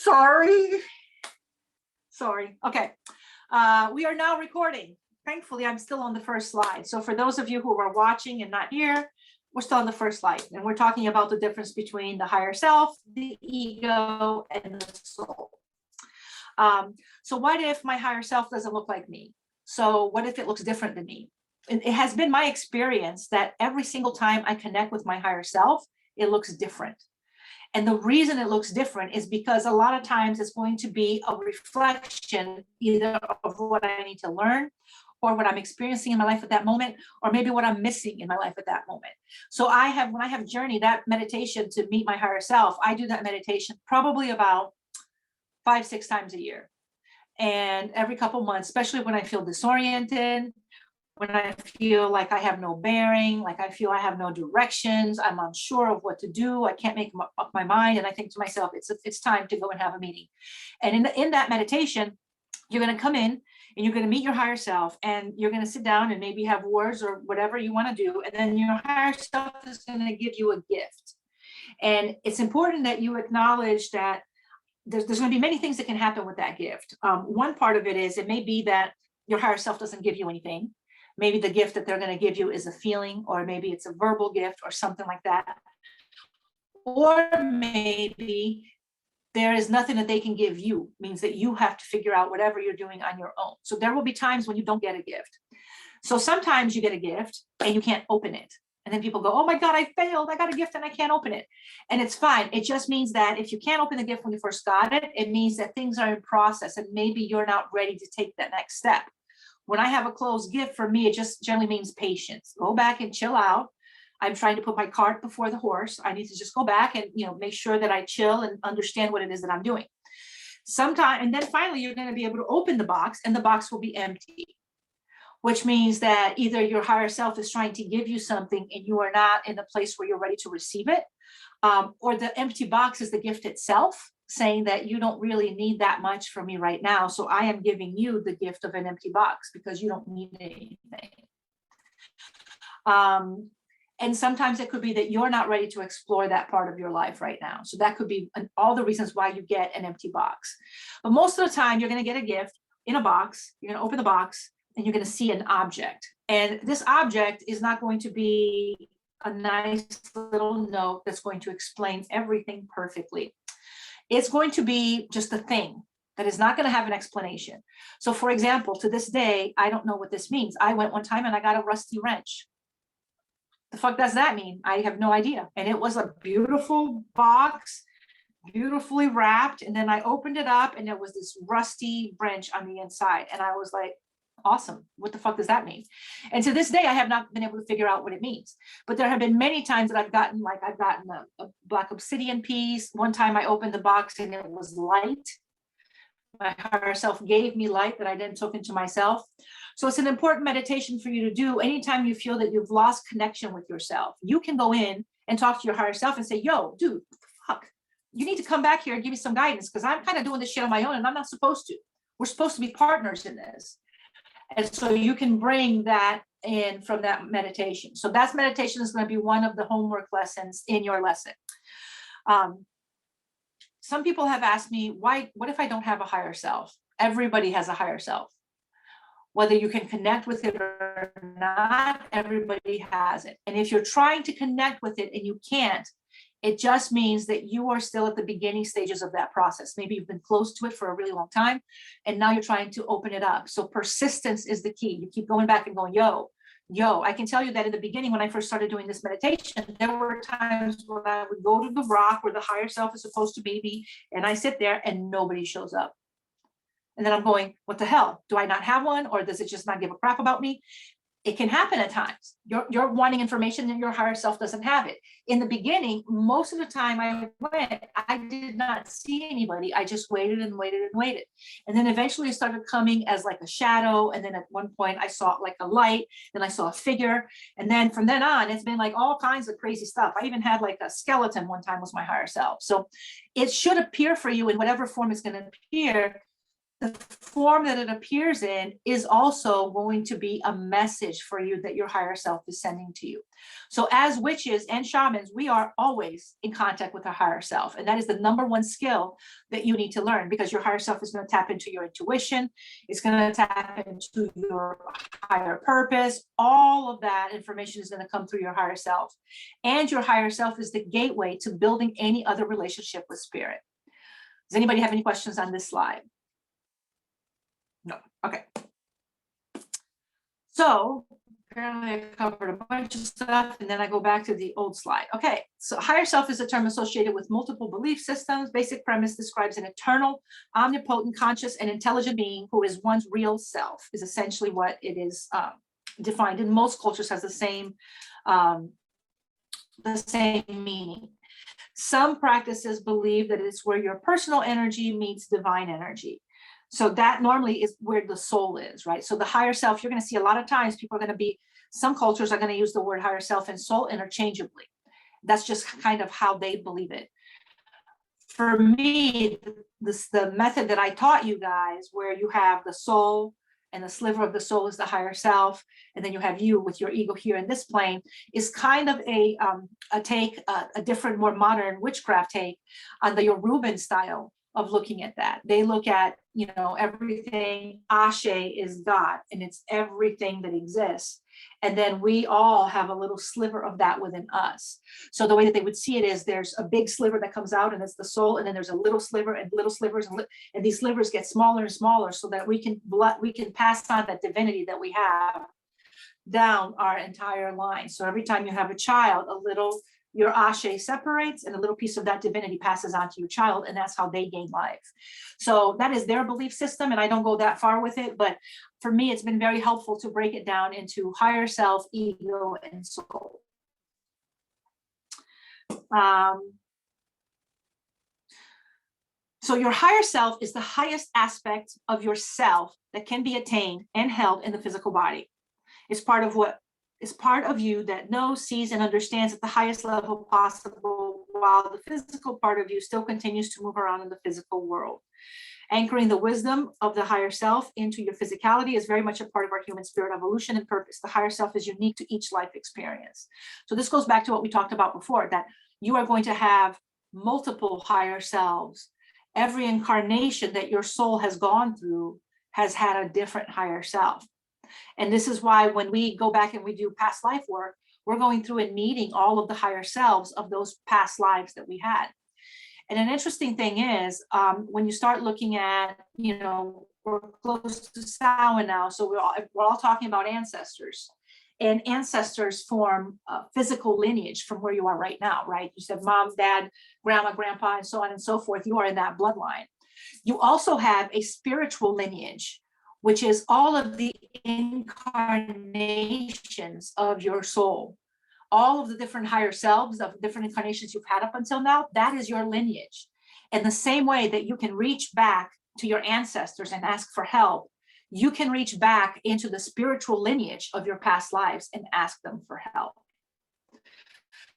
Sorry. Sorry. Okay. We are now recording. Thankfully, I'm still on the first slide. So for those of you who are watching and not here, we're still on the first slide. And we're talking about the difference between the higher self, the ego, and the soul. So what if my higher self doesn't look like me? So what if it looks different than me? It has been my experience that every single time I connect with my higher self, it looks different. And the reason it looks different is because a lot of times it's going to be a reflection either of what I need to learn or what I'm experiencing in my life at that moment, or maybe what I'm missing in my life at that moment. So when I have journeyed that meditation to meet my higher self, I do that meditation probably about 5-6 times a year. And every couple months, especially when I feel disoriented, when I feel like I have no bearing, like I feel I have no directions, I'm unsure of what to do, I can't make up my mind, and I think to myself, it's time to go and have a meeting. And in that meditation, you're going to come in and you're going to meet your higher self, and you're going to sit down and maybe have words or whatever you want to do, and then your higher self is going to give you a gift. And it's important that you acknowledge that there's going to be many things that can happen with that gift. One part of it is it may be that your higher self doesn't give you anything. Maybe the gift that they're going to give you is a feeling, or maybe it's a verbal gift or something like that. Or maybe there is nothing that they can give you, means that you have to figure out whatever you're doing on your own. So there will be times when you don't get a gift. So sometimes you get a gift and you can't open it. And then people go, oh my God, I failed. I got a gift and I can't open it. And it's fine. It just means that if you can't open the gift when you first got it, it means that things are in process and maybe you're not ready to take that next step. When I have a closed gift, for me, it just generally means patience. Go back and chill out. I'm trying to put my cart before the horse. I need to just go back and make sure that I chill and understand what it is that I'm doing. And then finally, you're going to be able to open the box, and the box will be empty, which means that either your higher self is trying to give you something and you are not in a place where you're ready to receive it, or the empty box is the gift itself, saying that you don't really need that much from me right now. So I am giving you the gift of an empty box because you don't need anything. And sometimes it could be that you're not ready to explore that part of your life right now. So that could be all the reasons why you get an empty box. But most of the time, you're going to get a gift in a box. You're going to open the box and you're going to see an object. And this object is not going to be a nice little note that's going to explain everything perfectly. It's going to be just a thing that is not going to have an explanation. So for example, to this day, I don't know what this means. I went one time and I got a rusty wrench. The fuck does that mean? I have no idea. And it was a beautiful box, beautifully wrapped. And then I opened it up and there was this rusty wrench on the inside. And I was like, awesome. What the fuck does that mean? And to this day, I have not been able to figure out what it means. But there have been many times that I've gotten a black obsidian piece. One time I opened the box and it was light. My higher self gave me light that I then took into myself. So it's an important meditation for you to do anytime you feel that you've lost connection with yourself. You can go in and talk to your higher self and say, yo, dude, what the fuck? You need to come back here and give me some guidance because I'm kind of doing this shit on my own and I'm not supposed to. We're supposed to be partners in this. And so you can bring that in from that meditation. So that meditation is going to be one of the homework lessons in your lesson. Some people have asked me, what if I don't have a higher self? Everybody has a higher self. Whether you can connect with it or not, everybody has it. And if you're trying to connect with it and you can't, it just means that you are still at the beginning stages of that process. Maybe you've been close to it for a really long time, and now you're trying to open it up. So persistence is the key. You keep going back and going, yo, I can tell you that in the beginning, when I first started doing this meditation, there were times when I would go to the rock where the higher self is supposed to be me, and I sit there and nobody shows up. And then I'm going, what the hell? Do I not have one? Or does it just not give a crap about me? It can happen at times. You're wanting information and your higher self doesn't have it. In the beginning, most of the time I went, I did not see anybody. I just waited and waited and waited. And then eventually it started coming as like a shadow. And then at one point I saw like a light, then I saw a figure. And then from then on, it's been like all kinds of crazy stuff. I even had like a skeleton one time was my higher self. So it should appear for you in whatever form it's going to appear. the form that it appears in is also going to be a message for you that your higher self is sending to you. So as witches and shamans, we are always in contact with our higher self. And that is the number one skill that you need to learn, because your higher self is going to tap into your intuition. It's going to tap into your higher purpose. All of that information is going to come through your higher self. And your higher self is the gateway to building any other relationship with spirit. Does anybody have any questions on this slide? No. Okay. So apparently I covered a bunch of stuff, and then I go back to the old slide. Okay, so higher self is a term associated with multiple belief systems. Basic premise describes an eternal, omnipotent, conscious, and intelligent being who is one's real self, is essentially what it is defined. In most cultures has the same meaning. Some practices believe that it's where your personal energy meets divine energy. So that normally is where the soul is, right? So the higher self, you're going to see a lot of times people are going to be, some cultures are going to use the word higher self and soul interchangeably. That's just kind of how they believe it. For me, the method that I taught you guys, where you have the soul and the sliver of the soul is the higher self, and then you have you with your ego here in this plane, is kind of a different, more modern witchcraft take on the Yoruban style of looking at that. They look at, everything, Ashe is God, and it's everything that exists. And then we all have a little sliver of that within us. So the way that they would see it is there's a big sliver that comes out, and it's the soul, and then there's a little sliver and little slivers, and these slivers get smaller and smaller so that we can pass on that divinity that we have down our entire line. So every time you have a child, your Ashe separates, and a little piece of that divinity passes on to your child, and that's how they gain life. So that is their belief system, and I don't go that far with it, but for me, it's been very helpful to break it down into higher self, ego, and soul. So your higher self is the highest aspect of yourself that can be attained and held in the physical body. It's part of you that knows, sees, and understands at the highest level possible, while the physical part of you still continues to move around in the physical world. Anchoring the wisdom of the higher self into your physicality is very much a part of our human spirit evolution and purpose. The higher self is unique to each life experience. So this goes back to what we talked about before, that you are going to have multiple higher selves. Every incarnation that your soul has gone through has had a different higher self. And this is why when we go back and we do past life work, we're going through and meeting all of the higher selves of those past lives that we had. And an interesting thing is, when you start looking at, we're close to Samhain now, so we're all talking about ancestors. And ancestors form a physical lineage from where you are right now, right? You said mom, dad, grandma, grandpa, and so on and so forth. You are in that bloodline. You also have a spiritual lineage, which is all of the incarnations of your soul. All of the different higher selves of different incarnations you've had up until now, that is your lineage. And the same way that you can reach back to your ancestors and ask for help, you can reach back into the spiritual lineage of your past lives and ask them for help.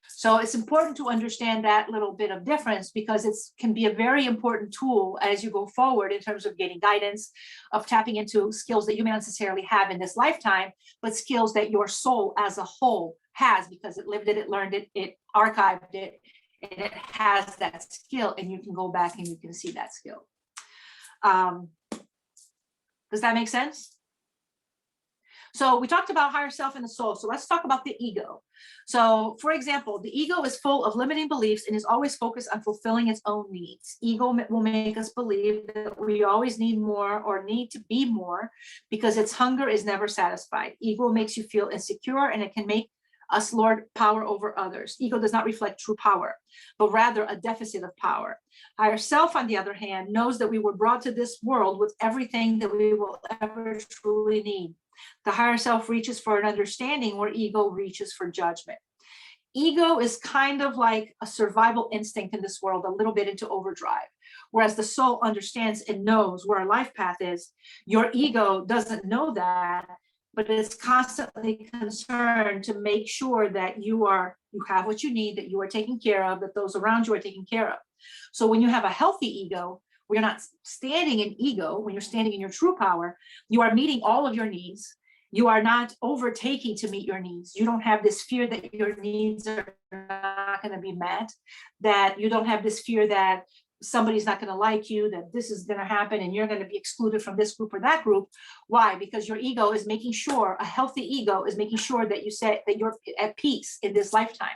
So it's important to understand that little bit of difference, because it can be a very important tool as you go forward in terms of getting guidance, of tapping into skills that you may not necessarily have in this lifetime, but skills that your soul as a whole has, because it lived it, it learned it, it archived it, and it has that skill, and you can go back and you can see that skill. Does that make sense? So we talked about higher self and the soul. So let's talk about the ego. So for example, the ego is full of limiting beliefs and is always focused on fulfilling its own needs. Ego will make us believe that we always need more or need to be more because its hunger is never satisfied. Ego makes you feel insecure, and it can make us lord power over others. Ego does not reflect true power, but rather a deficit of power. Higher self, on the other hand, knows that we were brought to this world with everything that we will ever truly need. The higher self reaches for an understanding where ego reaches for judgment. Ego is kind of like a survival instinct in this world, a little bit into overdrive, whereas the soul understands and knows where a life path is. Your ego doesn't know that, but it's constantly concerned to make sure that you have what you need, that you are taken care of, that those around you are taken care of. So when you have a healthy ego, where you're not standing in ego, when you're standing in your true power, you are meeting all of your needs. You are not overtaking to meet your needs. You don't have this fear that your needs are not going to be met, that you don't have this fear that somebody's not going to like you, that this is going to happen and you're going to be excluded from this group or that group. Why? Because your ego is making sure, a healthy ego is making sure that you say that you're at peace in this lifetime,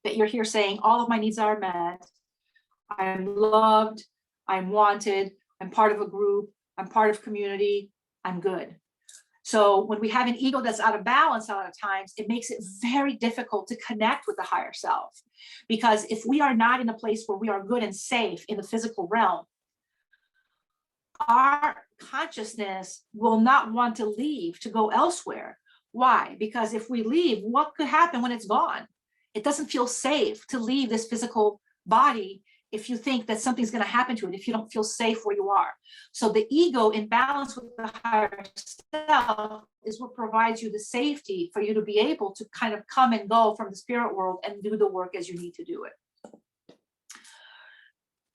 that you're here saying all of my needs are met. I'm loved, I'm wanted, I'm part of a group, I'm part of community, I'm good. So when we have an ego that's out of balance a lot of times, it makes it very difficult to connect with the higher self. Because if we are not in a place where we are good and safe in the physical realm, our consciousness will not want to leave to go elsewhere. Why? Because if we leave, what could happen when it's gone? It doesn't feel safe to leave this physical body if you think that something's going to happen to it, if you don't feel safe where you are. So the ego in balance with the higher self is what provides you the safety for you to be able to kind of come and go from the spirit world and do the work as you need to do it.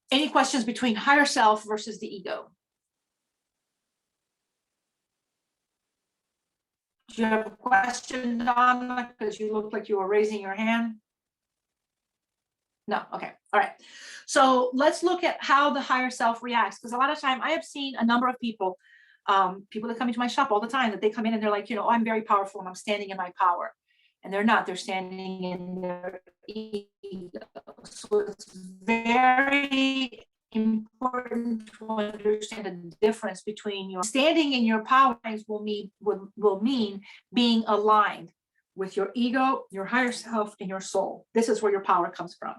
Any questions between higher self versus the ego? Do you have a question, Donna? Because you look like you were raising your hand. No, okay, all right. So let's look at how the higher self reacts, because a lot of time I have seen a number of people, people that come into my shop all the time, that they come in and they're like, oh, I'm very powerful and I'm standing in my power. And they're not, they're standing in their ego. So it's very important to understand the difference between your standing in your power will mean being aligned with your ego, your higher self, and your soul. This is where your power comes from.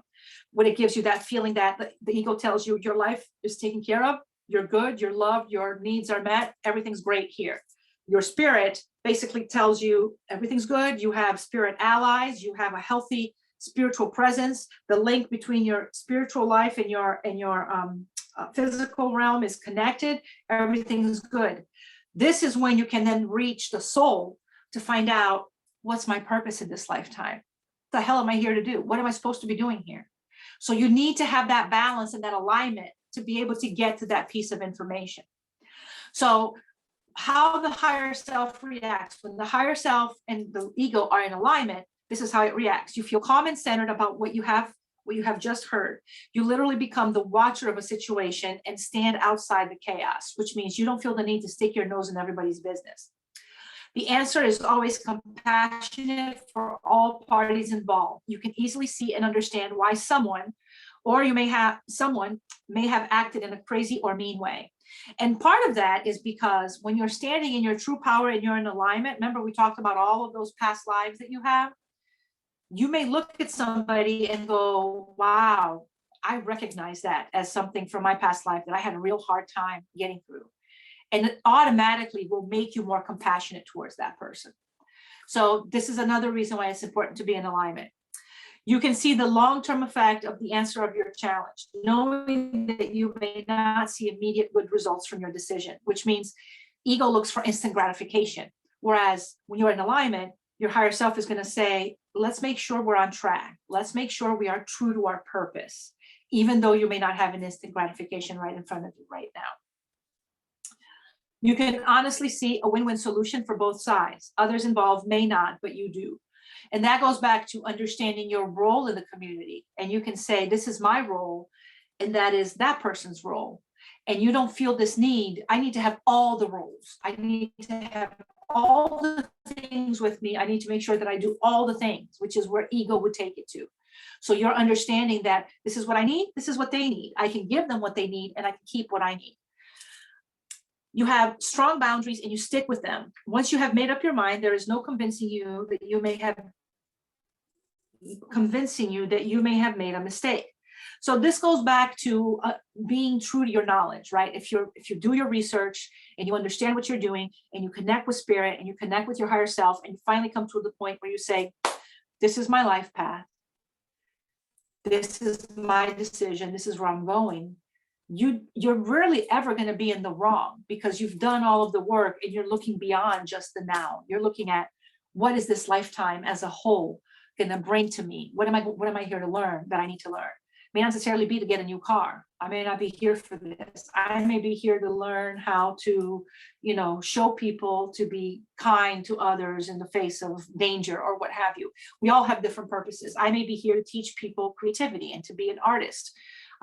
When it gives you that feeling that the ego tells you your life is taken care of, you're good, you're loved, your needs are met, everything's great here. Your spirit basically tells you everything's good, you have spirit allies, you have a healthy spiritual presence, the link between your spiritual life and your physical realm is connected, everything's good. This is when you can then reach the soul to find out, what's my purpose in this lifetime? What the hell am I here to do? What am I supposed to be doing here? So you need to have that balance and that alignment to be able to get to that piece of information. So how the higher self reacts, when the higher self and the ego are in alignment, this is how it reacts. You feel calm and centered about what you have just heard. You literally become the watcher of a situation and stand outside the chaos, which means you don't feel the need to stick your nose in everybody's business. The answer is always compassionate for all parties involved. You can easily see and understand why someone may have acted in a crazy or mean way. And part of that is because when you're standing in your true power and you're in alignment, remember we talked about all of those past lives that you have, you may look at somebody and go, wow, I recognize that as something from my past life that I had a real hard time getting through. And it automatically will make you more compassionate towards that person. So this is another reason why it's important to be in alignment. You can see the long-term effect of the answer of your challenge, knowing that you may not see immediate good results from your decision, which means ego looks for instant gratification. Whereas when you're in alignment, your higher self is going to say, let's make sure we're on track. Let's make sure we are true to our purpose, even though you may not have an instant gratification right in front of you right now. You can honestly see a win-win solution for both sides. Others involved may not, but you do. And that goes back to understanding your role in the community. And you can say, this is my role, and that is that person's role. And you don't feel this need, I need to have all the roles. I need to have all the things with me. I need to make sure that I do all the things, which is where ego would take it to. So you're understanding that this is what I need, this is what they need. I can give them what they need, and I can keep what I need. You have strong boundaries and you stick with them. Once you have made up your mind, there is no convincing you that you may have made a mistake. So this goes back to being true to your knowledge, right? If you do your research and you understand what you're doing and you connect with spirit and you connect with your higher self and you finally come to the point where you say, this is my life path. This is my decision. This is where I'm going. You're rarely ever going to be in the wrong because you've done all of the work and you're looking beyond just the now. You're looking at what is this lifetime as a whole going to bring to me? What am I here to learn that I need to learn? may not necessarily be to get a new car. I may not be here for this. I may be here to learn how to, show people to be kind to others in the face of danger or what have you. We all have different purposes. I may be here to teach people creativity and to be an artist.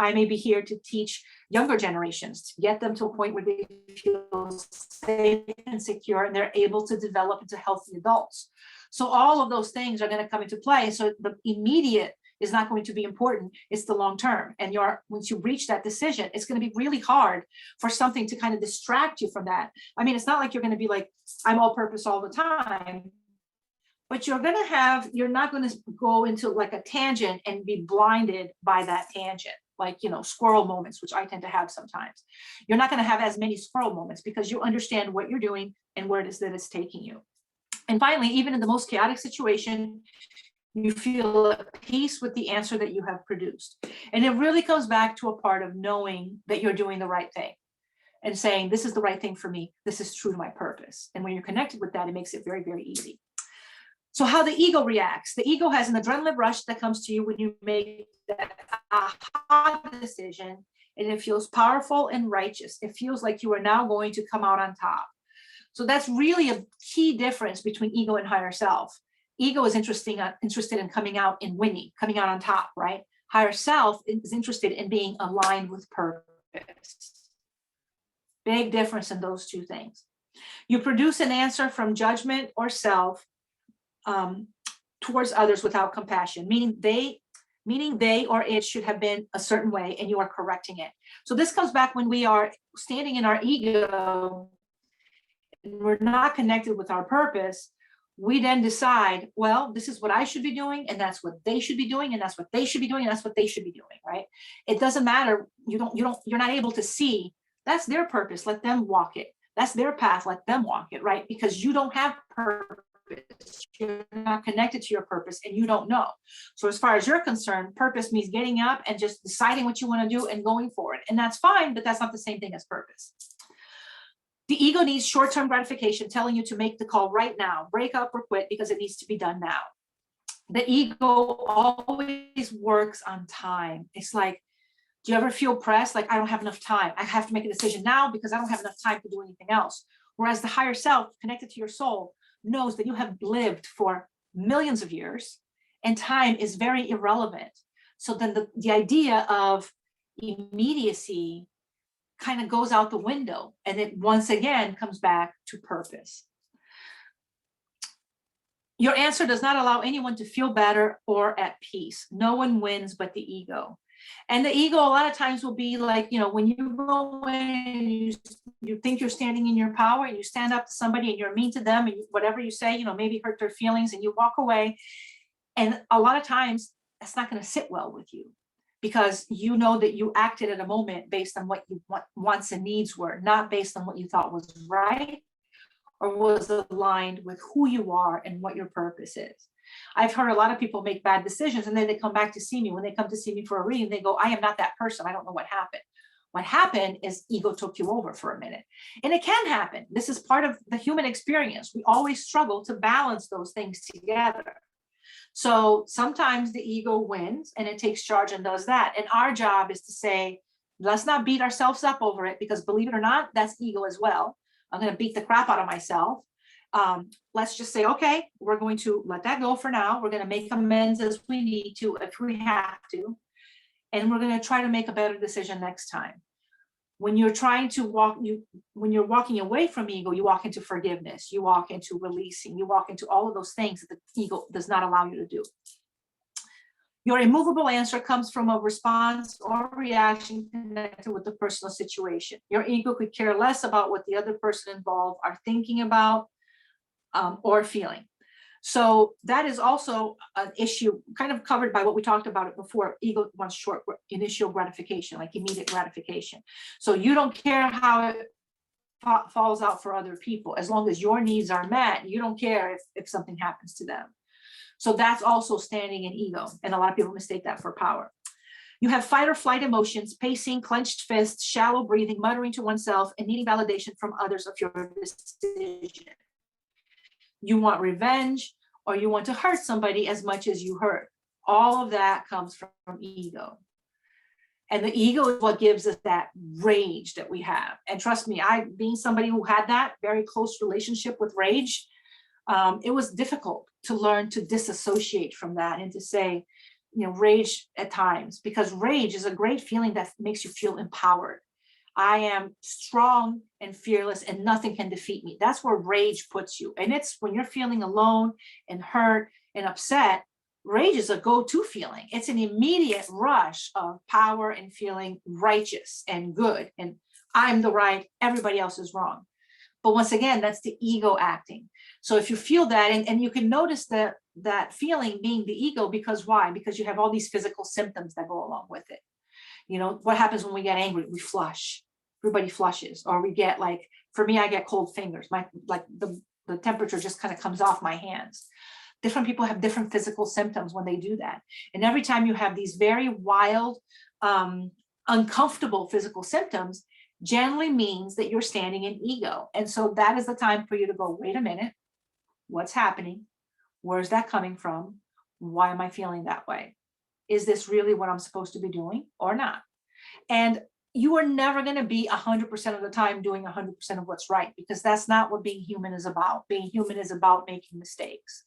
I may be here to teach younger generations, to get them to a point where they feel safe and secure and they're able to develop into healthy adults. So all of those things are going to come into play. So the immediate is not going to be important. It's the long term. And once you reach that decision, it's going to be really hard for something to kind of distract you from that. I mean, it's not like you're going to be like, I'm all purpose all the time, but you're not going to go into like a tangent and be blinded by that tangent. Like, squirrel moments, which I tend to have sometimes. You're not going to have as many squirrel moments because you understand what you're doing and where it is that it's taking you. And finally, even in the most chaotic situation, you feel at peace with the answer that you have produced. And it really comes back to a part of knowing that you're doing the right thing and saying, this is the right thing for me. This is true to my purpose. And when you're connected with that, it makes it very, very easy. So how the ego reacts. The ego has an adrenaline rush that comes to you when you make that aha decision, and it feels powerful and righteous. It feels like you are now going to come out on top. So that's really a key difference between ego and higher self. Ego is interested in coming out and winning, coming out on top, right? Higher self is interested in being aligned with purpose. Big difference in those two things. You produce an answer from judgment or self towards others without compassion, meaning they or it should have been a certain way and you are correcting it. So this comes back when we are standing in our ego and we're not connected with our purpose. We then decide, well, this is what I should be doing, and that's what they should be doing, and that's what they should be doing, and that's what they should be doing, right? It doesn't matter. You're not able to see that's their purpose. Let them walk it. That's their path. Let them walk it, right? Because you don't have purpose. You're not connected to your purpose and you don't know. So as far as you're concerned, purpose means getting up and just deciding what you want to do and going for it. And that's fine, but that's not the same thing as purpose. The ego needs short-term gratification, telling you to make the call right now, break up or quit because it needs to be done now. The ego always works on time. It's like, do you ever feel pressed? Like, I don't have enough time. I have to make a decision now because I don't have enough time to do anything else. Whereas the higher self, connected to your soul, knows that you have lived for millions of years and time is very irrelevant. So then the idea of immediacy kind of goes out the window, and it once again comes back to purpose. Your answer does not allow anyone to feel better or at peace. No one wins but the ego. And the ego a lot of times will be like, when you go in and you think you're standing in your power and you stand up to somebody and you're mean to them and whatever you say, maybe hurt their feelings and you walk away. And a lot of times that's not going to sit well with you because you know that you acted at a moment based on what you wants and needs were, not based on what you thought was right or was aligned with who you are and what your purpose is. I've heard a lot of people make bad decisions and then they come back to see me. When they come to see me for a reading, they go, I am not that person. I don't know what happened. What happened is ego took you over for a minute. And it can happen. This is part of the human experience. We always struggle to balance those things together. So sometimes the ego wins and it takes charge and does that. And our job is to say, let's not beat ourselves up over it because believe it or not, that's ego as well. I'm going to beat the crap out of myself. Let's just say, okay, we're going to let that go for now. We're going to make amends as we need to, if we have to, and we're going to try to make a better decision next time. When you're trying to when you're walking away from ego, you walk into forgiveness, you walk into releasing, you walk into all of those things that the ego does not allow you to do. Your immovable answer comes from a response or reaction connected with the personal situation. Your ego could care less about what the other person involved are thinking about or feeling. So that is also an issue kind of covered by what we talked about it before. Ego wants short initial gratification, like immediate gratification. So you don't care how it falls out for other people. As long as your needs are met, you don't care if something happens to them. So that's also standing in ego. And a lot of people mistake that for power. You have fight or flight emotions, pacing, clenched fists, shallow breathing, muttering to oneself, and needing validation from others of your decision. You want revenge, or you want to hurt somebody as much as you hurt. All of that comes from ego. And the ego is what gives us that rage that we have. And trust me, I, being somebody who had that very close relationship with rage, it was difficult to learn to disassociate from that and to say, rage at times, because rage is a great feeling that makes you feel empowered. I am strong and fearless and nothing can defeat me. That's where rage puts you. And it's when you're feeling alone and hurt and upset, rage is a go-to feeling. It's an immediate rush of power and feeling righteous and good. And I'm the right, everybody else is wrong. But once again, that's the ego acting. So if you feel that, and you can notice that feeling being the ego, because why? Because you have all these physical symptoms that go along with it. What happens when we get angry? We flush. Everybody flushes. Or we get, like, for me, I get cold fingers. The temperature just kind of comes off my hands. Different people have different physical symptoms when they do that. And every time you have these very wild, uncomfortable physical symptoms, generally means that you're standing in ego. And so that is the time for you to go, wait a minute, what's happening? Where's that coming from? Why am I feeling that way? Is this really what I'm supposed to be doing or not? And you are never going to be 100% of the time doing 100% of what's right, because that's not what being human is about. Being human is about making mistakes.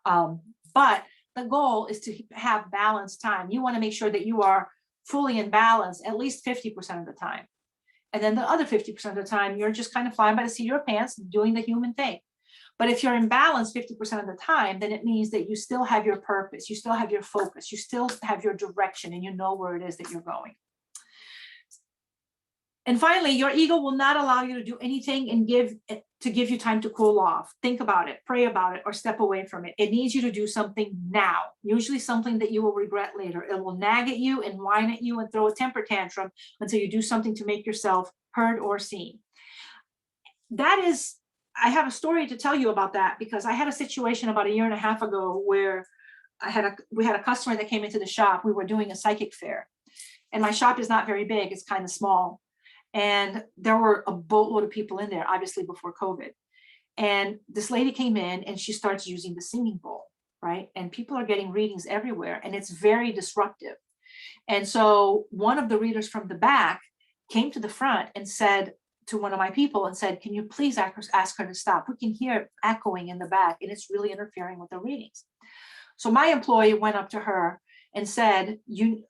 But the goal is to have balanced time. You want to make sure that you are fully in balance at least 50% of the time. And then the other 50% of the time, you're just kind of flying by the seat of your pants, doing the human thing. But if you're in balance 50% of the time, then it means that you still have your purpose, you still have your focus, you still have your direction, and you know where it is that you're going. And finally, your ego will not allow you to do anything and give you time to cool off. Think about it, pray about it, or step away from it. It needs you to do something now, usually something that you will regret later. It will nag at you and whine at you and throw a temper tantrum until you do something to make yourself heard or seen. I have a story to tell you about that, because I had a situation about 1.5 years ago where we had a customer that came into the shop. We were doing a psychic fair, and my shop is not very big. It's kind of small. And there were a boatload of people in there, obviously before COVID. And this lady came in and she starts using the singing bowl, right? And people are getting readings everywhere, and it's very disruptive. And so one of the readers from the back came to the front and said to one of my people and said, can you please ask her to stop? We can hear it echoing in the back and it's really interfering with the readings. So my employee went up to her and said,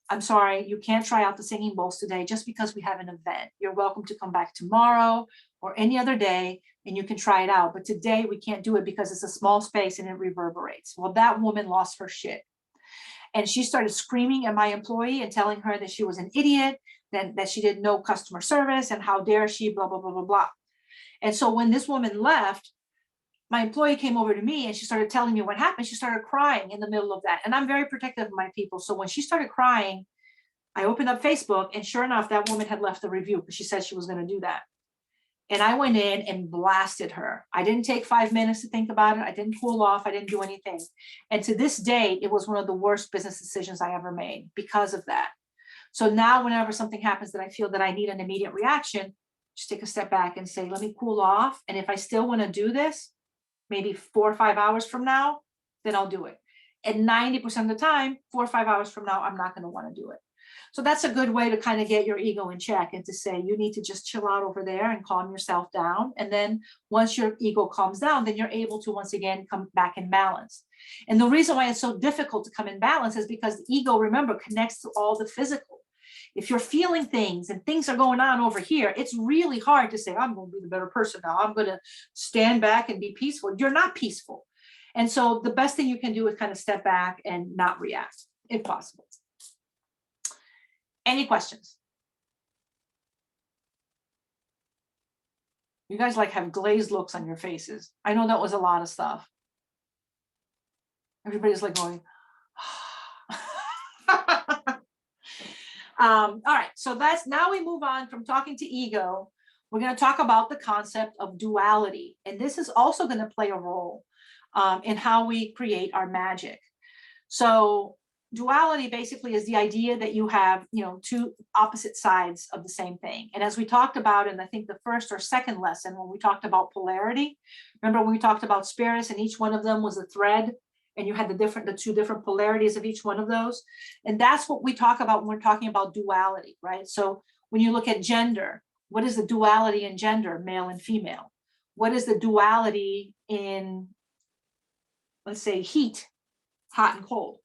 I'm sorry, you can't try out the singing bowls today just because we have an event. You're welcome to come back tomorrow or any other day and you can try it out. But today we can't do it because it's a small space and it reverberates. Well, that woman lost her shit. And she started screaming at my employee and telling her that she was an idiot, that she didn't know customer service, and how dare she, blah, blah, blah, blah, blah. And so when this woman left, my employee came over to me and she started telling me what happened. She started crying in the middle of that. And I'm very protective of my people. So when she started crying, I opened up Facebook, and sure enough, that woman had left a review because she said she was going to do that. And I went in and blasted her. I didn't take 5 minutes to think about it. I didn't cool off. I didn't do anything. And to this day, it was one of the worst business decisions I ever made because of that. So now whenever something happens that I feel that I need an immediate reaction, just take a step back and say, let me cool off. And if I still want to do this, maybe 4 or 5 hours from now, then I'll do it. And 90% of the time, 4 or 5 hours from now, I'm not going to want to do it. So that's a good way to kind of get your ego in check and to say, you need to just chill out over there and calm yourself down. And then once your ego calms down, then you're able to once again come back in balance. And the reason why it's so difficult to come in balance is because the ego, remember, connects to all the physical. If you're feeling things and things are going on over here, it's really hard to say, I'm going to be the better person now. I'm going to stand back and be peaceful. You're not peaceful. And so the best thing you can do is kind of step back and not react, if possible. Any questions? You guys like have glazed looks on your faces. I know that was a lot of stuff. Everybody's like going, all right, so now we move on from talking to ego. We're going to talk about the concept of duality. And this is also going to play a role in how we create our magic. So duality basically is the idea that you have, two opposite sides of the same thing. And as we talked about in, I think, the first or second lesson, when we talked about polarity, remember when we talked about spirits and each one of them was a thread and you had the two different polarities of each one of those. And that's what we talk about when we're talking about duality, right? So when you look at gender, what is the duality in gender, male and female? What is the duality in, let's say, heat, hot and cold?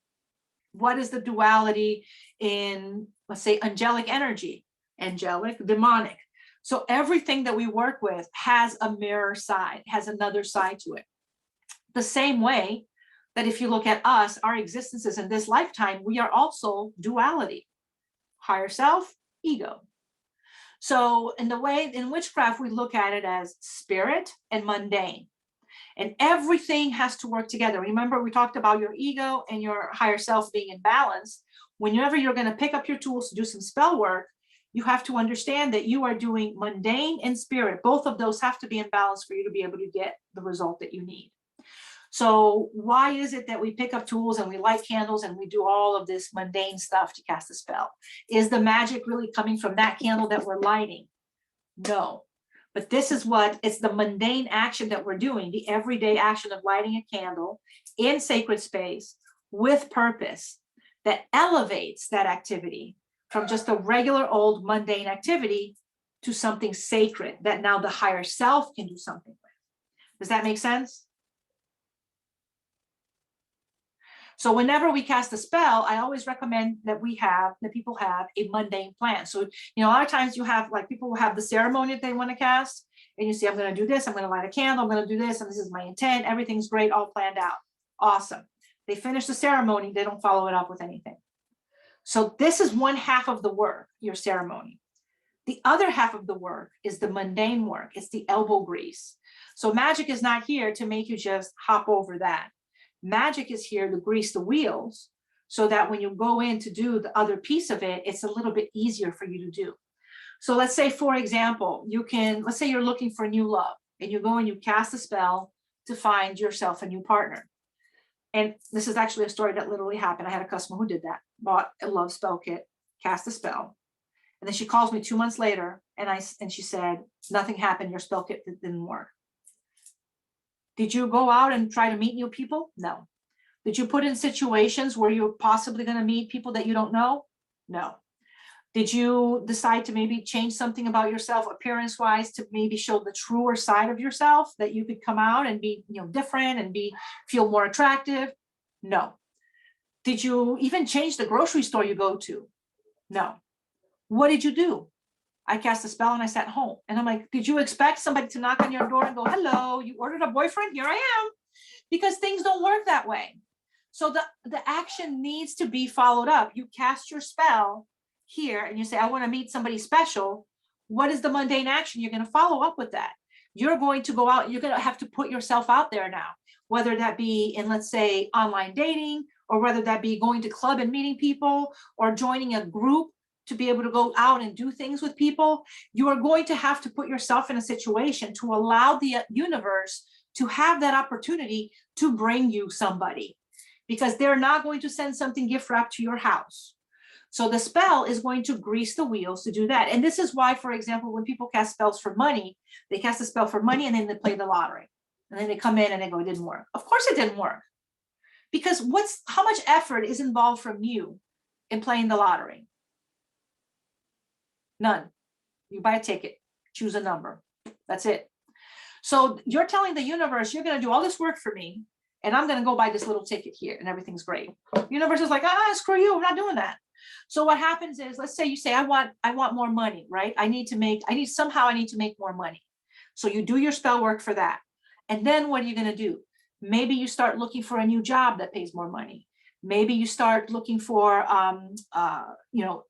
What is the duality in, let's say, angelic energy, angelic, demonic? So everything that we work with has a mirror side, has another side to it. The same way that if you look at us, our existences in this lifetime, we are also duality, higher self, ego. So in the way in witchcraft, we look at it as spirit and mundane. And everything has to work together. Remember, we talked about your ego and your higher self being in balance. Whenever you're going to pick up your tools to do some spell work, you have to understand that you are doing mundane and spirit. Both of those have to be in balance for you to be able to get the result that you need. So why is it that we pick up tools and we light candles and we do all of this mundane stuff to cast a spell? Is the magic really coming from that candle that we're lighting? No. But this is what, it's the mundane action that we're doing, the everyday action of lighting a candle in sacred space with purpose that elevates that activity from just a regular old mundane activity to something sacred that now the higher self can do something with. Does that make sense? So whenever we cast a spell, I always recommend that people have a mundane plan. So, a lot of times you have, like, people will have the ceremony that they want to cast, and you say, I'm going to do this, I'm going to light a candle, I'm going to do this, and this is my intent, everything's great, all planned out. Awesome. They finish the ceremony, they don't follow it up with anything. So this is one half of the work, your ceremony. The other half of the work is the mundane work. It's the elbow grease. So magic is not here to make you just hop over that. Magic is here to grease the wheels so that when you go in to do the other piece of it, it's a little bit easier for you to do. So let's say, for example, let's say you're looking for new love, and you go and you cast a spell to find yourself a new partner. And this is actually a story that literally happened. I had a customer who did that, bought a love spell kit, cast a spell. And then she calls me 2 months later and she said, nothing happened. Your spell kit didn't work. Did you go out and try to meet new people? No. Did you put in situations where you're possibly going to meet people that you don't know? No. Did you decide to maybe change something about yourself appearance-wise to maybe show the truer side of yourself, that you could come out and be, different and feel more attractive? No. Did you even change the grocery store you go to? No. What did you do? I cast a spell and I sat home. And I'm like, did you expect somebody to knock on your door and go, hello, you ordered a boyfriend? Here I am. Because things don't work that way. So the action needs to be followed up. You cast your spell here and you say, I want to meet somebody special. What is the mundane action? You're going to follow up with that. You're going to go out, you're going to have to put yourself out there now, whether that be in, let's say, online dating, or whether that be going to club and meeting people, or joining a group to be able to go out and do things with people. You are going to have to put yourself in a situation to allow the universe to have that opportunity to bring you somebody, because they're not going to send something gift wrapped to your house. So the spell is going to grease the wheels to do that. And this is why, for example, when people cast spells for money, they cast a spell for money and then they play the lottery. And then they come in and they go, it didn't work. Of course it didn't work. Because how much effort is involved from you in playing the lottery? None. You buy a ticket, choose a number. That's it. So you're telling the universe, you're going to do all this work for me, and I'm going to go buy this little ticket here, and everything's great. The universe is like, screw you, I'm not doing that. So what happens is, let's say you say, I want more money, right? I need to make more money. So you do your spell work for that. And then what are you going to do? Maybe you start looking for a new job that pays more money. Maybe you start looking for,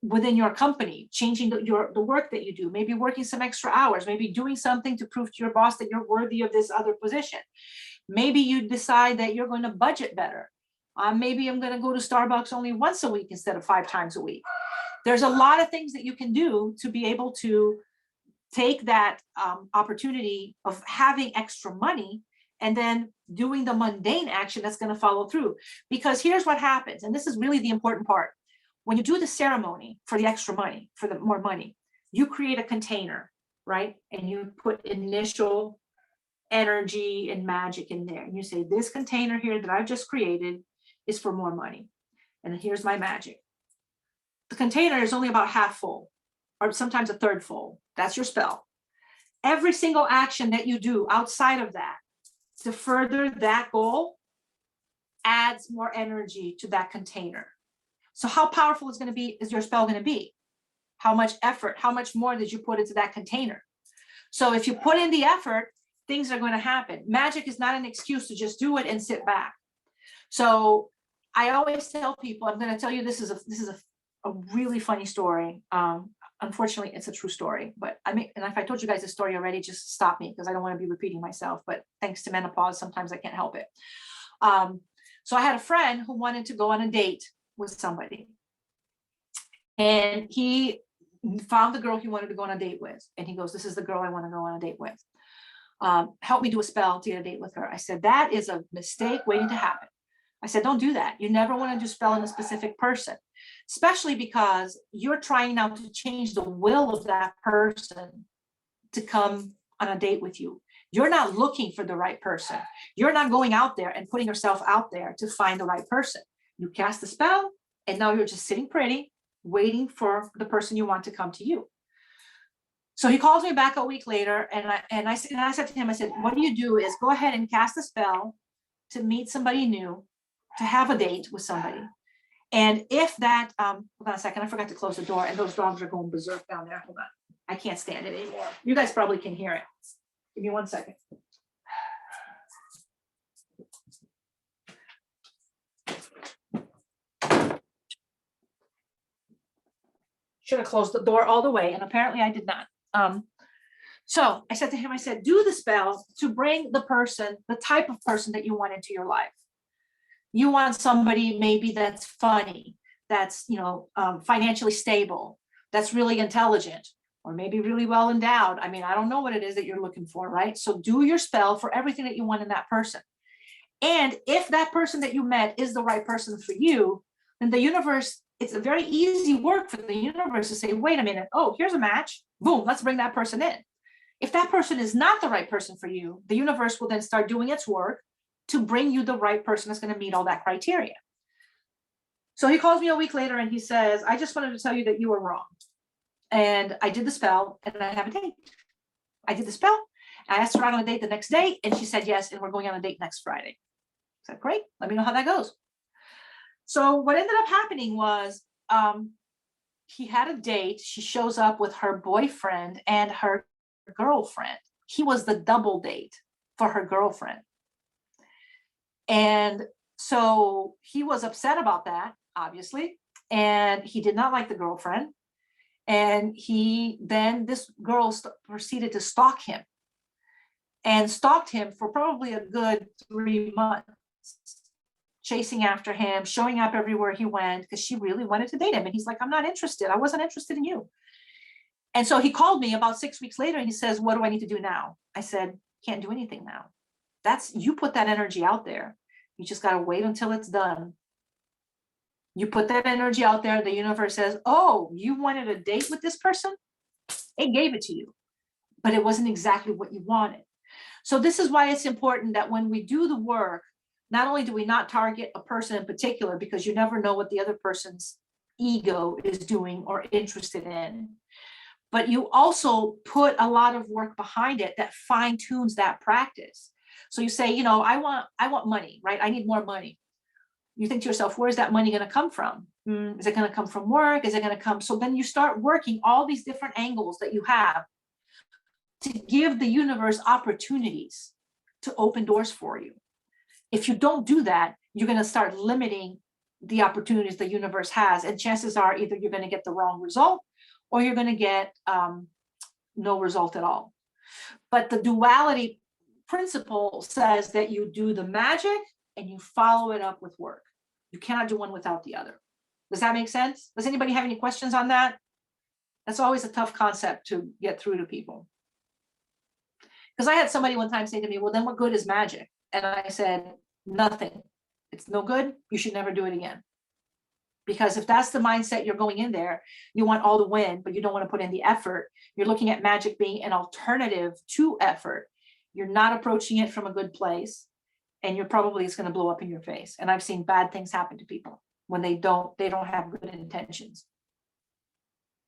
within your company, changing the work that you do, maybe working some extra hours, maybe doing something to prove to your boss that you're worthy of this other position. Maybe you decide that you're going to budget better. Maybe I'm going to go to Starbucks only once a week instead of 5 times a week. There's a lot of things that you can do to be able to take that opportunity of having extra money and then doing the mundane action that's going to follow through. Because here's what happens, and this is really the important part. When you do the ceremony for the extra money, for the more money, you create a container, right? And you put initial energy and magic in there. And you say, this container here that I've just created is for more money. And here's my magic. The container is only about half full, or sometimes a third full. That's your spell. Every single action that you do outside of that to further that goal adds more energy to that container. So how powerful is your spell going to be? How much effort, how much more did you put into that container? So if you put in the effort, things are going to happen. Magic is not an excuse to just do it and sit back. So I always tell people, I'm going to tell you, this is a really funny story. Unfortunately, it's a true story, but and if I told you guys this story already, just stop me because I don't want to be repeating myself, but thanks to menopause, sometimes I can't help it. So I had a friend who wanted to go on a date with somebody, and he found the girl he wanted to go on a date with. And he goes, this is the girl I want to go on a date with. Help me do a spell to get a date with her. I said, that is a mistake waiting to happen. I said, don't do that. You never want to do spell on a specific person, especially because you're trying now to change the will of that person to come on a date with you. You're not looking for the right person. You're not going out there and putting yourself out there to find the right person. You cast the spell, and now you're just sitting pretty, waiting for the person you want to come to you. So he calls me back a week later, and I said to him, I said, what you do is go ahead and cast a spell to meet somebody new, to have a date with somebody. And if that, hold on a second, I forgot to close the door, and those dogs are going berserk down there. Hold on. I can't stand it anymore. You guys probably can hear it. Give me 1 second. Should have closed the door all the way, and apparently I did not. So I said to him, I said, do the spell to bring the person, the type of person that you want into your life. You want somebody maybe that's funny, that's, financially stable, that's really intelligent, or maybe really well endowed. I mean, I don't know what it is that you're looking for, right? So do your spell for everything that you want in that person. And if that person that you met is the right person for you, then the universe, it's a very easy work for the universe to say, wait a minute, oh, here's a match, boom, let's bring that person in. If that person is not the right person for you, the universe will then start doing its work to bring you the right person that's going to meet all that criteria. So he calls me a week later and he says, I just wanted to tell you that you were wrong. And I did the spell and I have a date. I did the spell. I asked her out on a date the next day and she said yes, and we're going on a date next Friday. I said, great, let me know how that goes. So what ended up happening was he had a date. She shows up with her boyfriend and her girlfriend. He was the double date for her girlfriend. And so he was upset about that, obviously, and he did not like the girlfriend. And this girl proceeded to stalk him, and stalked him for probably a good 3 months, chasing after him, showing up everywhere he went, because she really wanted to date him. And he's like, I'm not interested. I wasn't interested in you. And so he called me about 6 weeks later and he says, what do I need to do now? I said, can't do anything now. You put that energy out there. You just got to wait until it's done. You put that energy out there. The universe says, oh, you wanted a date with this person? It gave it to you, but it wasn't exactly what you wanted. So this is why it's important that when we do the work, not only do we not target a person in particular, because you never know what the other person's ego is doing or interested in, but you also put a lot of work behind it that fine tunes that practice. So you say, I want money, right? I need more money. You think to yourself, where's that money going to come from? Is it going to come from work? Is it going to come? So then you start working all these different angles that you have to give the universe opportunities to open doors for you. If you don't do that, you're going to start limiting the opportunities the universe has. And chances are either you're going to get the wrong result or you're going to get no result at all. But the duality principle says that you do the magic and you follow it up with work. You cannot do one without the other. Does that make sense? Does anybody have any questions on that? That's always a tough concept to get through to people. Because I had somebody one time say to me, well, then what good is magic? And I said, nothing. It's no good. You should never do it again. Because if that's the mindset you're going in there, you want all the win, but you don't want to put in the effort. You're looking at magic being an alternative to effort. you're not approaching it from a good place, and you're probably it's going to blow up in your face. And I've seen bad things happen to people when they don't have good intentions.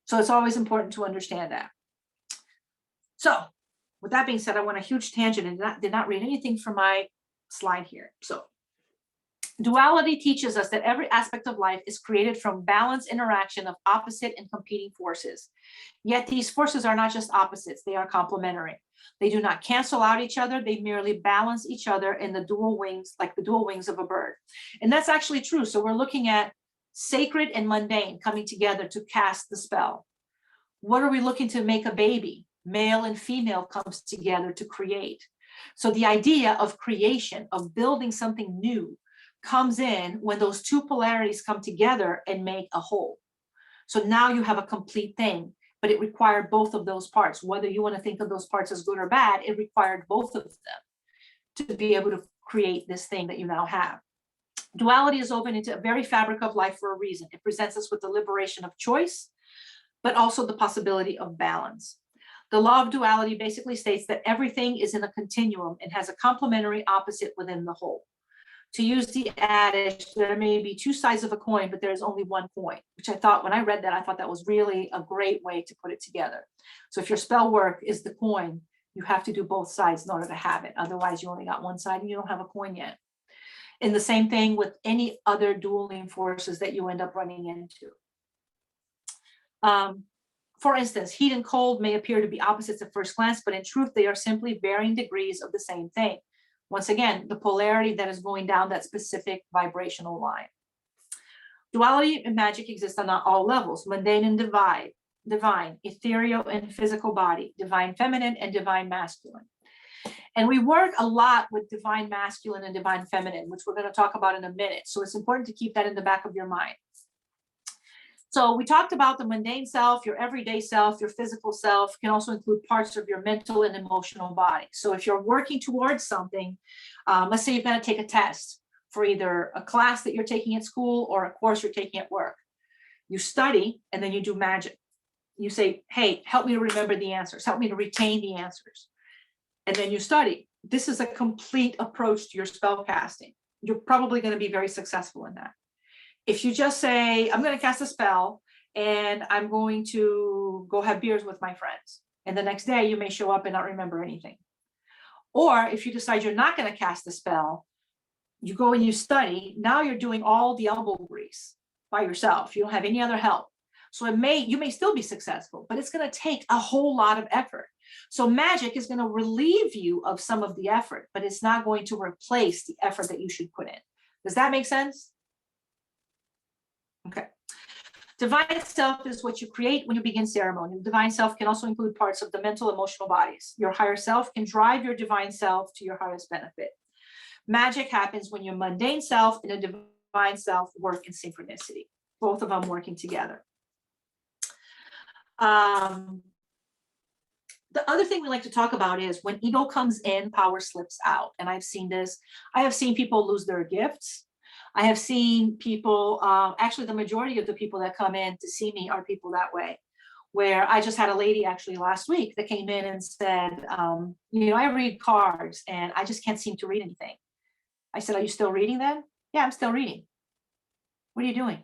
So it's always important to understand that. So with that being said, I went a huge tangent and did not read anything from my slide here. So duality teaches us that every aspect of life is created from balanced interaction of opposite and competing forces. Yet these forces are not just opposites, they are complementary. They do not cancel out each other, they merely balance each other in the dual wings, like the dual wings of a bird. And that's actually true. So we're looking at sacred and mundane coming together to cast the spell. What are we looking to make a baby? Male and female comes together to create. So the idea of creation, of building something new, comes in when those two polarities come together and make a whole. So now you have a complete thing, but it required both of those parts. Whether you want to think of those parts as good or bad, it required both of them to be able to create this thing that you now have. Duality is woven into a very fabric of life for a reason. It presents us with the liberation of choice, but also the possibility of balance. The law of duality basically states that everything is in a continuum and has a complementary opposite within the whole. To use the adage, there may be two sides of a coin, but there's only one coin, which I thought when I read that, I thought that was really a great way to put it together. So if your spell work is the coin, you have to do both sides in order to have it. Otherwise, you only got one side and you don't have a coin yet. And the same thing with any other dueling forces that you end up running into. For instance, heat and cold may appear to be opposites at first glance, but in truth, they are simply varying degrees of the same thing. Once again, the polarity that is going down that specific vibrational line. Duality and magic exist on all levels, mundane and divine, ethereal and physical body, divine feminine and divine masculine. And we work a lot with divine masculine and divine feminine, which we're going to talk about in a minute. So it's important to keep that in the back of your mind. So we talked about the mundane self, your everyday self, your physical self can also include parts of your mental and emotional body. So if you're working towards something, let's say you're going to take a test for either a class that you're taking at school or a course you're taking at work. You study and then you do magic. You say, hey, help me to remember the answers, help me to retain the answers. And then you study. This is a complete approach to your spell casting. You're probably going to be very successful in that. If you just say, I'm going to cast a spell and I'm going to go have beers with my friends, and the next day you may show up and not remember anything. Or if you decide you're not going to cast the spell, you go and you study, now you're doing all the elbow grease by yourself. You don't have any other help. So you may still be successful, but it's going to take a whole lot of effort. So magic is going to relieve you of some of the effort, but it's not going to replace the effort that you should put in. Does that make sense? Okay. Divine self is what you create when you begin ceremony. Divine self can also include parts of the mental, emotional bodies. Your higher self can drive your divine self to your highest benefit. Magic happens when your mundane self and a divine self work in synchronicity, both of them working together. The other thing we like to talk about is when ego comes in, power slips out. And I've seen this. I have seen people lose their gifts. I have seen people, actually the majority of the people that come in to see me are people that way, where I just had a lady actually last week that came in and said, I read cards and I just can't seem to read anything. I said, are you still reading then? Yeah, I'm still reading. What are you doing?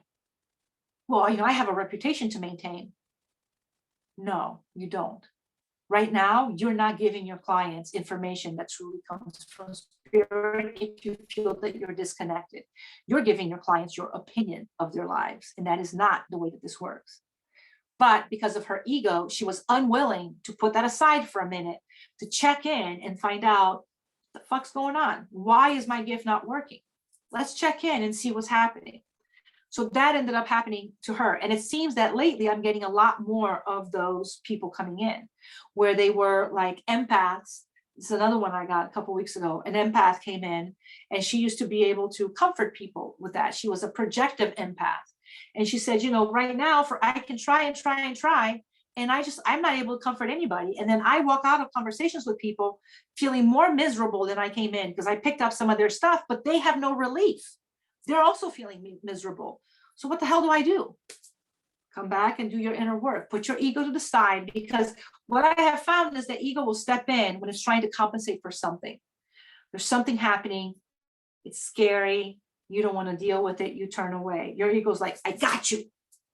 Well, I have a reputation to maintain. No, you don't. Right now, you're not giving your clients information that truly comes from spirit if you feel that you're disconnected. You're giving your clients your opinion of their lives, and that is not the way that this works. But because of her ego, she was unwilling to put that aside for a minute to check in and find out what the fuck's going on. Why is my gift not working? Let's check in and see what's happening. So that ended up happening to her. And it seems that lately I'm getting a lot more of those people coming in where they were like empaths. This is another one I got a couple of weeks ago. An empath came in and she used to be able to comfort people with that. She was a projective empath. And she said, right now I can try and try and try. And I'm not able to comfort anybody. And then I walk out of conversations with people feeling more miserable than I came in because I picked up some of their stuff, but they have no relief. They're also feeling miserable. So what the hell do I do? Come back and do your inner work. Put your ego to the side, because what I have found is that ego will step in when it's trying to compensate for something. There's something happening. It's scary. You don't want to deal with it. You turn away. Your ego's like, I got you.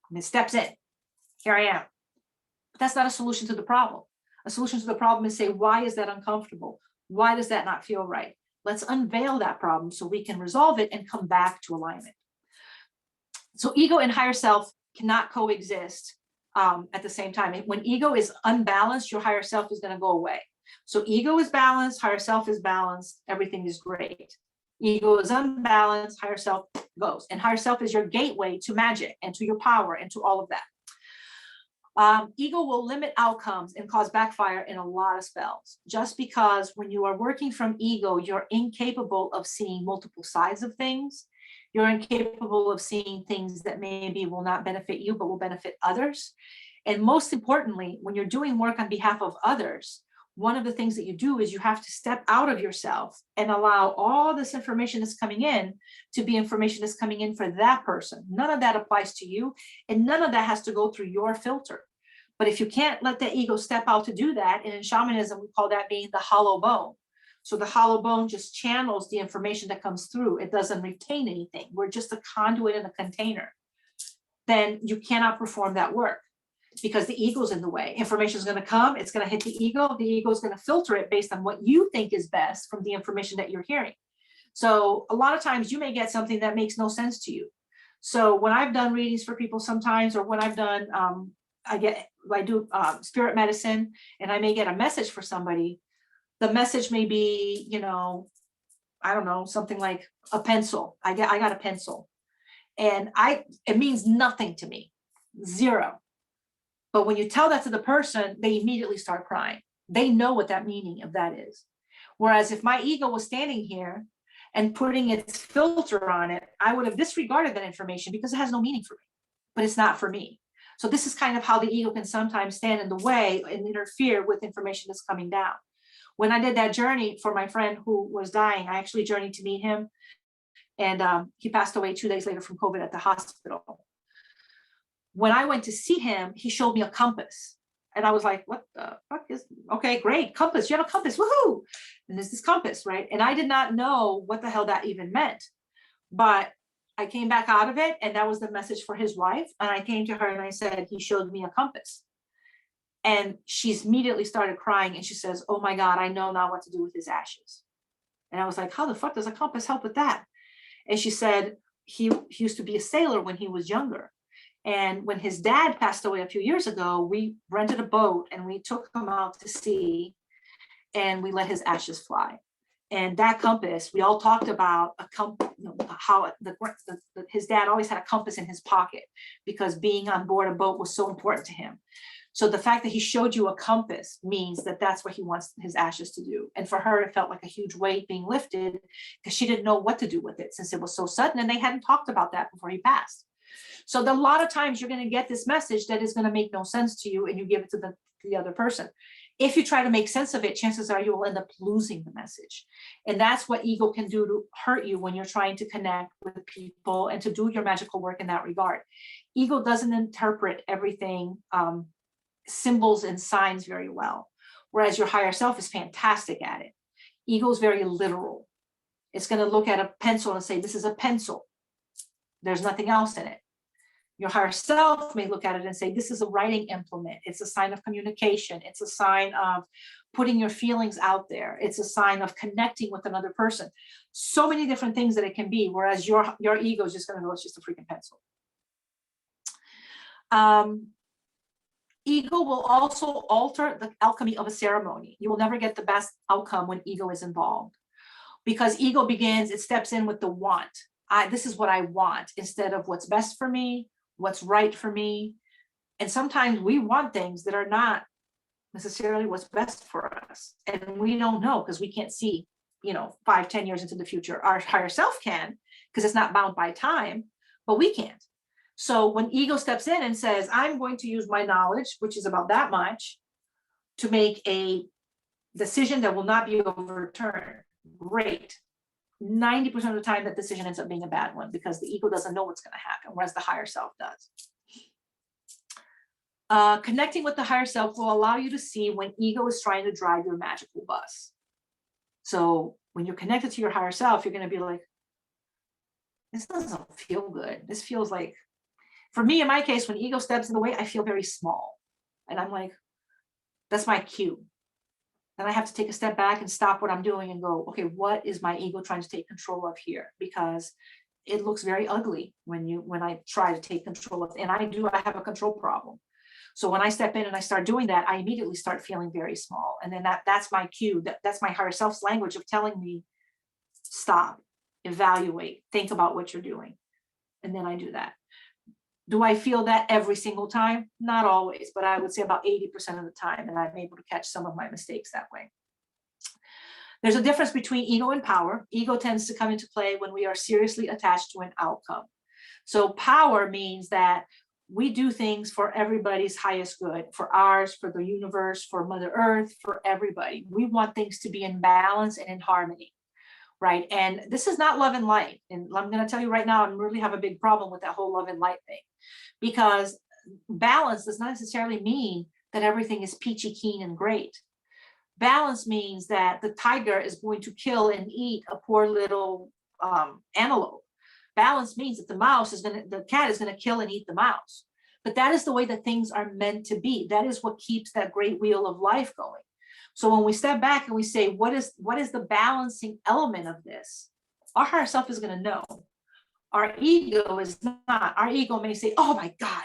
And it steps in. Here I am. But that's not a solution to the problem. A solution to the problem is say, why is that uncomfortable? Why does that not feel right? Let's unveil that problem so we can resolve it and come back to alignment. So ego and higher self cannot coexist at the same time. When ego is unbalanced, your higher self is going to go away. So ego is balanced, higher self is balanced, everything is great. Ego is unbalanced, higher self goes. And higher self is your gateway to magic and to your power and to all of that. Ego will limit outcomes and cause backfire in a lot of spells, just because when you are working from ego, you're incapable of seeing multiple sides of things. You're incapable of seeing things that maybe will not benefit you, but will benefit others. And most importantly, when you're doing work on behalf of others, one of the things that you do is you have to step out of yourself and allow all this information that's coming in to be information that's coming in for that person. None of that applies to you, and none of that has to go through your filter. But if you can't let the ego step out to do that, and in shamanism, we call that being the hollow bone. So the hollow bone just channels the information that comes through. It doesn't retain anything. We're just a conduit and a container. Then you cannot perform that work because the ego's in the way. Information is going to come. It's going to hit the ego. The ego is going to filter it based on what you think is best from the information that you're hearing. So a lot of times you may get something that makes no sense to you. So when I've done readings for people sometimes, or when I've done, I do spirit medicine, and I may get a message for somebody. The message may be, I don't know, something like a pencil. I got a pencil, and it means nothing to me, zero. But when you tell that to the person, they immediately start crying. They know what that meaning of that is. Whereas if my ego was standing here and putting its filter on it, I would have disregarded that information because it has no meaning for me, but it's not for me. So this is kind of how the ego can sometimes stand in the way and interfere with information that's coming down. When I did that journey for my friend who was dying, I actually journeyed to meet him. And he passed away 2 days later from COVID at the hospital. When I went to see him, he showed me a compass. And I was like, what the fuck is, okay, great, compass, you have a compass, woohoo. And there's this compass, right? And I did not know what the hell that even meant. But I came back out of it, and that was the message for his wife. And I came to her and I said, he showed me a compass. And she's immediately started crying, and she says, oh my God, I know now what to do with his ashes. And I was like, how the fuck does a compass help with that? And she said, he used to be a sailor when he was younger. And when his dad passed away a few years ago, we rented a boat and we took him out to sea, and we let his ashes fly. And that compass, we all talked about how his dad always had a compass in his pocket because being on board a boat was so important to him. So the fact that he showed you a compass means that that's what he wants his ashes to do. And for her, it felt like a huge weight being lifted because she didn't know what to do with it since it was so sudden, and they hadn't talked about that before he passed. So a lot of times you're going to get this message that is going to make no sense to you, and you give it to the other person. If you try to make sense of it, chances are you will end up losing the message. And that's what ego can do to hurt you when you're trying to connect with people and to do your magical work in that regard. Ego doesn't interpret everything, symbols and signs very well, whereas your higher self is fantastic at it. Ego is very literal. It's going to look at a pencil and say, this is a pencil. There's nothing else in it. Your higher self may look at it and say, this is a writing implement. It's a sign of communication. It's a sign of putting your feelings out there. It's a sign of connecting with another person. So many different things that it can be, whereas your ego is just going to go, it's just a freaking pencil. Ego will also alter the alchemy of a ceremony. You will never get the best outcome when ego is involved, because ego begins, it steps in with the want. This is what I want, instead of what's best for me, what's right for me. And sometimes we want things that are not necessarily what's best for us. And we don't know because we can't see, 5-10 years into the future. Our higher self can, because it's not bound by time, but we can't. So when ego steps in and says, I'm going to use my knowledge, which is about that much, to make a decision that will not be overturned, great. 90% of the time that decision ends up being a bad one because the ego doesn't know what's going to happen, whereas the higher self does. Connecting with the higher self will allow you to see when ego is trying to drive your magical bus. So when you're connected to your higher self, you're going to be like, this doesn't feel good. This feels like, for me, in my case, when ego steps in the way, I feel very small. And I'm like, that's my cue. Then I have to take a step back and stop what I'm doing and go, okay, what is my ego trying to take control of here? Because it looks very ugly when I try to take control of, and I have a control problem. So when I step in and I start doing that, I immediately start feeling very small. And then that's my cue. That's my higher self's language of telling me, stop, evaluate, think about what you're doing. And then I do that. Do I feel that every single time? Not always, but I would say about 80% of the time. And I'm able to catch some of my mistakes that way. There's a difference between ego and power. Ego tends to come into play when we are seriously attached to an outcome. So power means that we do things for everybody's highest good, for ours, for the universe, for Mother Earth, for everybody. We want things to be in balance and in harmony, right? And this is not love and light. And I'm going to tell you right now, I really have a big problem with that whole love and light thing, because balance does not necessarily mean that everything is peachy keen and great. Balance means that the tiger is going to kill and eat a poor little antelope. Balance means that the cat is going to kill and eat the mouse. But that is the way that things are meant to be. That is what keeps that great wheel of life going. So when we step back and we say, what is the balancing element of this? Our higher self is going to know. Our ego is not. Our ego may say, oh my God,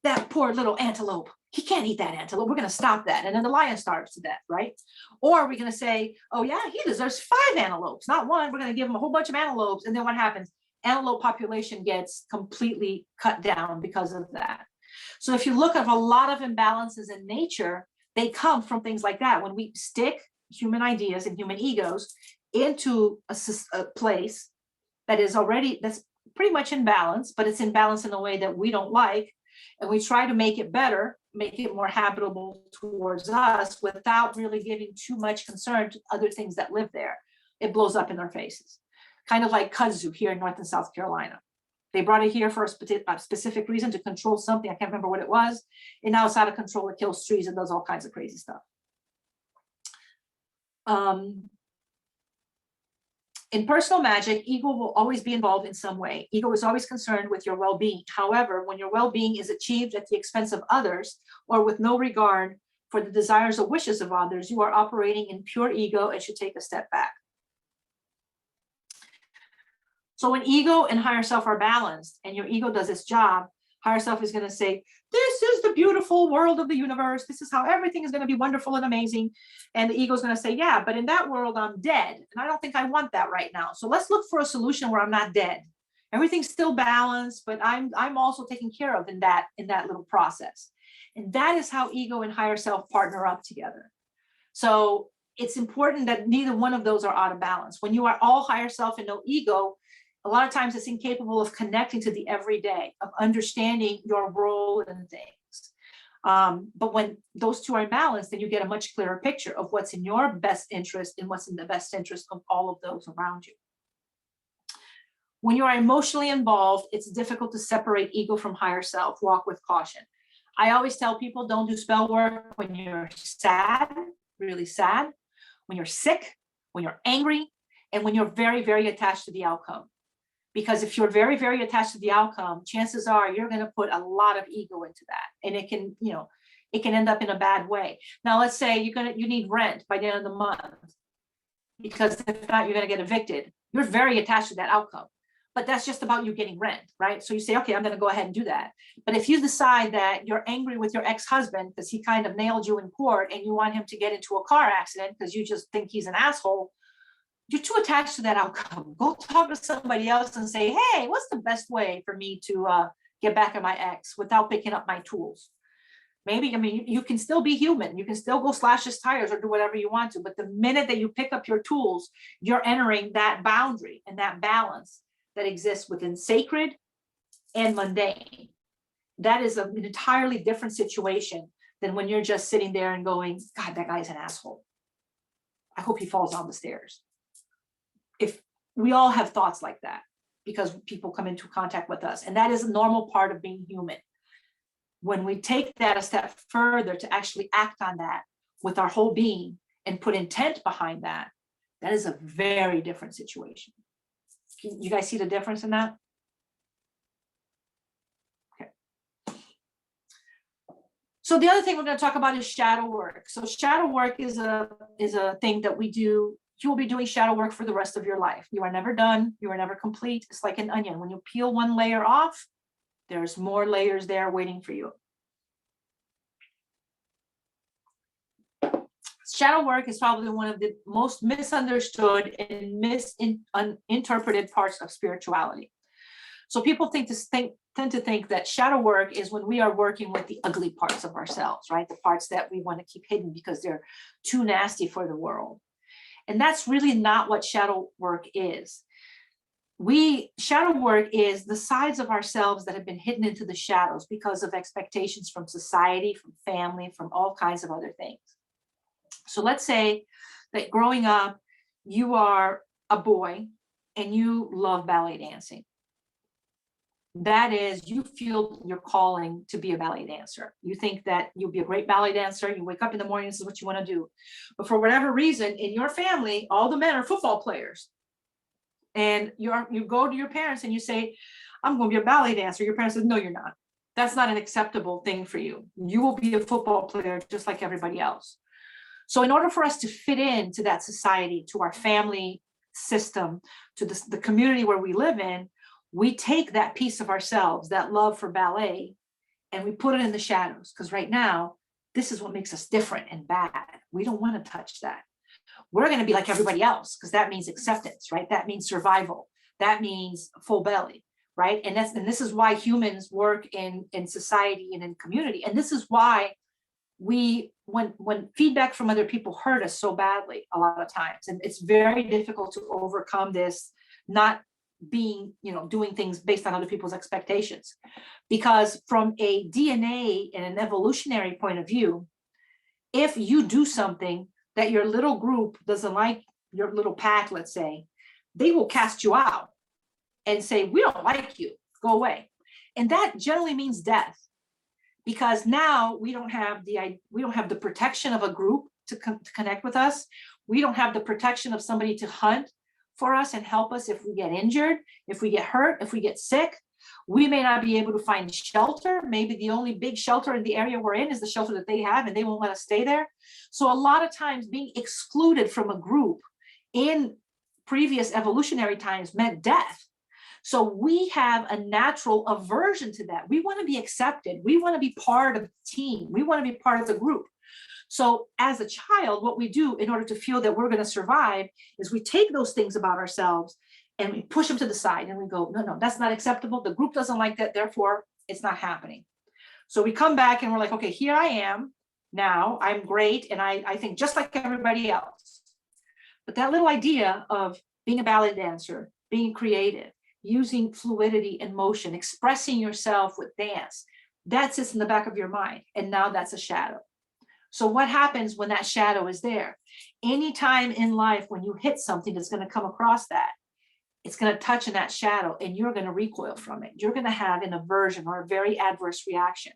that poor little antelope. He can't eat that antelope. We're going to stop that. And then the lion starves to death, right? Or we're going to say, oh yeah, he deserves 5 antelopes, not 1. We're going to give him a whole bunch of antelopes. And then what happens? Antelope population gets completely cut down because of that. So if you look at a lot of imbalances in nature, they come from things like that. When we stick human ideas and human egos into a place that's pretty much in balance, but it's in balance in a way that we don't like, and we try to make it better, make it more habitable towards us without really giving too much concern to other things that live there, it blows up in our faces. Kind of like kudzu here in North and South Carolina. They brought it here for a specific reason, to control something. I can't remember what it was. And now it's out of control. It kills trees and does all kinds of crazy stuff. In personal magic, ego will always be involved in some way. Ego is always concerned with your well-being. However, when your well-being is achieved at the expense of others, or with no regard for the desires or wishes of others, you are operating in pure ego and should take a step back. So when ego and higher self are balanced and your ego does its job, higher self is going to say, this is the beautiful world of the universe. This is how everything is going to be wonderful and amazing. And the ego is going to say, yeah, but in that world, I'm dead. And I don't think I want that right now. So let's look for a solution where I'm not dead. Everything's still balanced, but I'm also taken care of in that little process. And that is how ego and higher self partner up together. So it's important that neither one of those are out of balance. When you are all higher self and no ego, a lot of times it's incapable of connecting to the everyday, of understanding your role in things. But when those two are in balance, then you get a much clearer picture of what's in your best interest and what's in the best interest of all of those around you. When you are emotionally involved, it's difficult to separate ego from higher self. Walk with caution. I always tell people, don't do spell work when you're sad, really sad, when you're sick, when you're angry, and when you're very, very attached to the outcome. Because if you're very, very attached to the outcome, chances are you're going to put a lot of ego into that. And it can, it can end up in a bad way. Now, let's say you need rent by the end of the month, because if not, you're going to get evicted. You're very attached to that outcome. But that's just about you getting rent, right? So you say, okay, I'm going to go ahead and do that. But if you decide that you're angry with your ex-husband because he kind of nailed you in court and you want him to get into a car accident because you just think he's an asshole, you're too attached to that outcome. Go talk to somebody else and say, hey, what's the best way for me to get back at my ex without picking up my tools? Maybe, you can still be human. You can still go slash his tires or do whatever you want to. But the minute that you pick up your tools, you're entering that boundary and that balance that exists within sacred and mundane. That is an entirely different situation than when you're just sitting there and going, God, that guy's an asshole. I hope he falls down the stairs. If we all have thoughts like that, because people come into contact with us, and that is a normal part of being human. when we take that a step further to actually act on that with our whole being and put intent behind that, that is a very different situation. You guys see the difference in that? Okay. So the other thing we're going to talk about is shadow work. So shadow work is a thing that we do. You will be doing shadow work for the rest of your life. You are never done. You are never complete. It's like an onion. When you peel one layer off, there's more layers there waiting for you. Shadow work is probably one of the most misunderstood and misinterpreted parts of spirituality. So people tend to think that shadow work is when we are working with the ugly parts of ourselves, right? The parts that we want to keep hidden because they're too nasty for the world. And that's really not what shadow work is. Shadow work is the sides of ourselves that have been hidden into the shadows because of expectations from society, from family, from all kinds of other things. So let's say that growing up, you are a boy and you love ballet dancing. That is, you feel your calling to be a ballet dancer. You think that you'll be a great ballet dancer. You wake up in the morning, this is what you want to do. But for whatever reason, in your family, all the men are football players. And you go to your parents and you say, I'm going to be a ballet dancer. Your parents says, no, you're not. That's not an acceptable thing for you. You will be a football player just like everybody else. So in order for us to fit into that society, to our family system, to the community where we live in, we take that piece of ourselves, that love for ballet, and we put it in the shadows. Because right now, this is what makes us different and bad. We don't want to touch that. We're going to be like everybody else because that means acceptance, right? That means survival. That means full belly, right? And this is why humans work in society and in community. And this is why when feedback from other people hurt us so badly a lot of times, and it's very difficult to overcome this, not being, doing things based on other people's expectations. Because from a DNA and an evolutionary point of view, if you do something that your little group doesn't like, your little pack, let's say, they will cast you out and say, we don't like you, go away. And that generally means death. Because now we don't have the protection of a group to connect with us. We don't have the protection of somebody to hunt for us and help us if we get injured, if we get hurt, if we get sick. We may not be able to find shelter. Maybe the only big shelter in the area we're in is the shelter that they have, and they won't let us stay there. So a lot of times being excluded from a group in previous evolutionary times meant death. So we have a natural aversion to that. We want to be accepted. We want to be part of the team. We want to be part of the group. So as a child, what we do in order to feel that we're going to survive is we take those things about ourselves and we push them to the side and we go, no, that's not acceptable. The group doesn't like that. Therefore, it's not happening. So we come back and we're like, okay, here I am now. I'm great. And I think just like everybody else. But that little idea of being a ballet dancer, being creative, using fluidity and motion, expressing yourself with dance, that sits in the back of your mind. And now that's a shadow. So what happens when that shadow is there? Anytime in life when you hit something that's going to come across that, it's going to touch in that shadow and you're going to recoil from it. You're going to have an aversion or a very adverse reaction.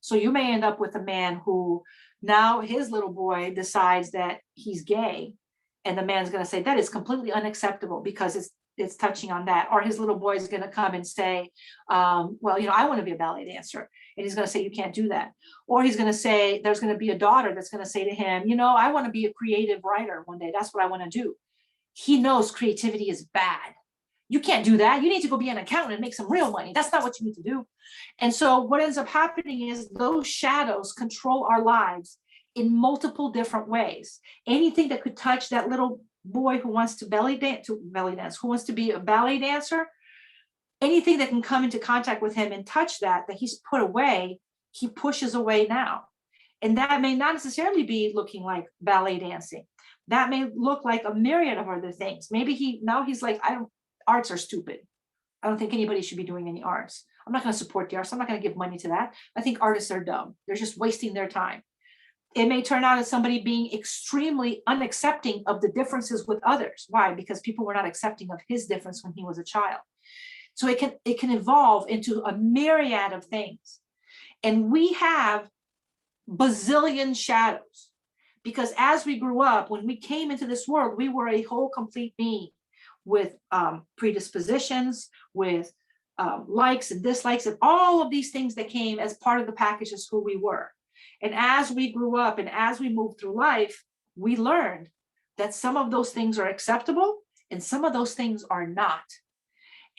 So you may end up with a man who now his little boy decides that he's gay, and the man's going to say that is completely unacceptable because it's touching on that. Or his little boy is going to come and say, well, I want to be a ballet dancer. And he's going to say, you can't do that. Or he's going to say, there's going to be a daughter that's going to say to him, I want to be a creative writer one day. That's what I want to do. He knows creativity is bad. You can't do that. You need to go be an accountant and make some real money. That's not what you need to do. And so what ends up happening is those shadows control our lives in multiple different ways. Anything that could touch that little boy who wants to belly dance, who wants to be a ballet dancer, anything that can come into contact with him and touch that he's put away, he pushes away now. And that may not necessarily be looking like ballet dancing. That may look like a myriad of other things. Maybe he's like, arts are stupid. I don't think anybody should be doing any arts. I'm not going to support the arts. I'm not going to give money to that. I think artists are dumb. They're just wasting their time. It may turn out as somebody being extremely unaccepting of the differences with others. Why? Because people were not accepting of his difference when he was a child. So it can evolve into a myriad of things. And we have bazillion shadows, because as we grew up, when we came into this world, we were a whole complete being with predispositions, with likes and dislikes, and all of these things that came as part of the package as who we were. And as we grew up and as we moved through life, we learned that some of those things are acceptable and some of those things are not.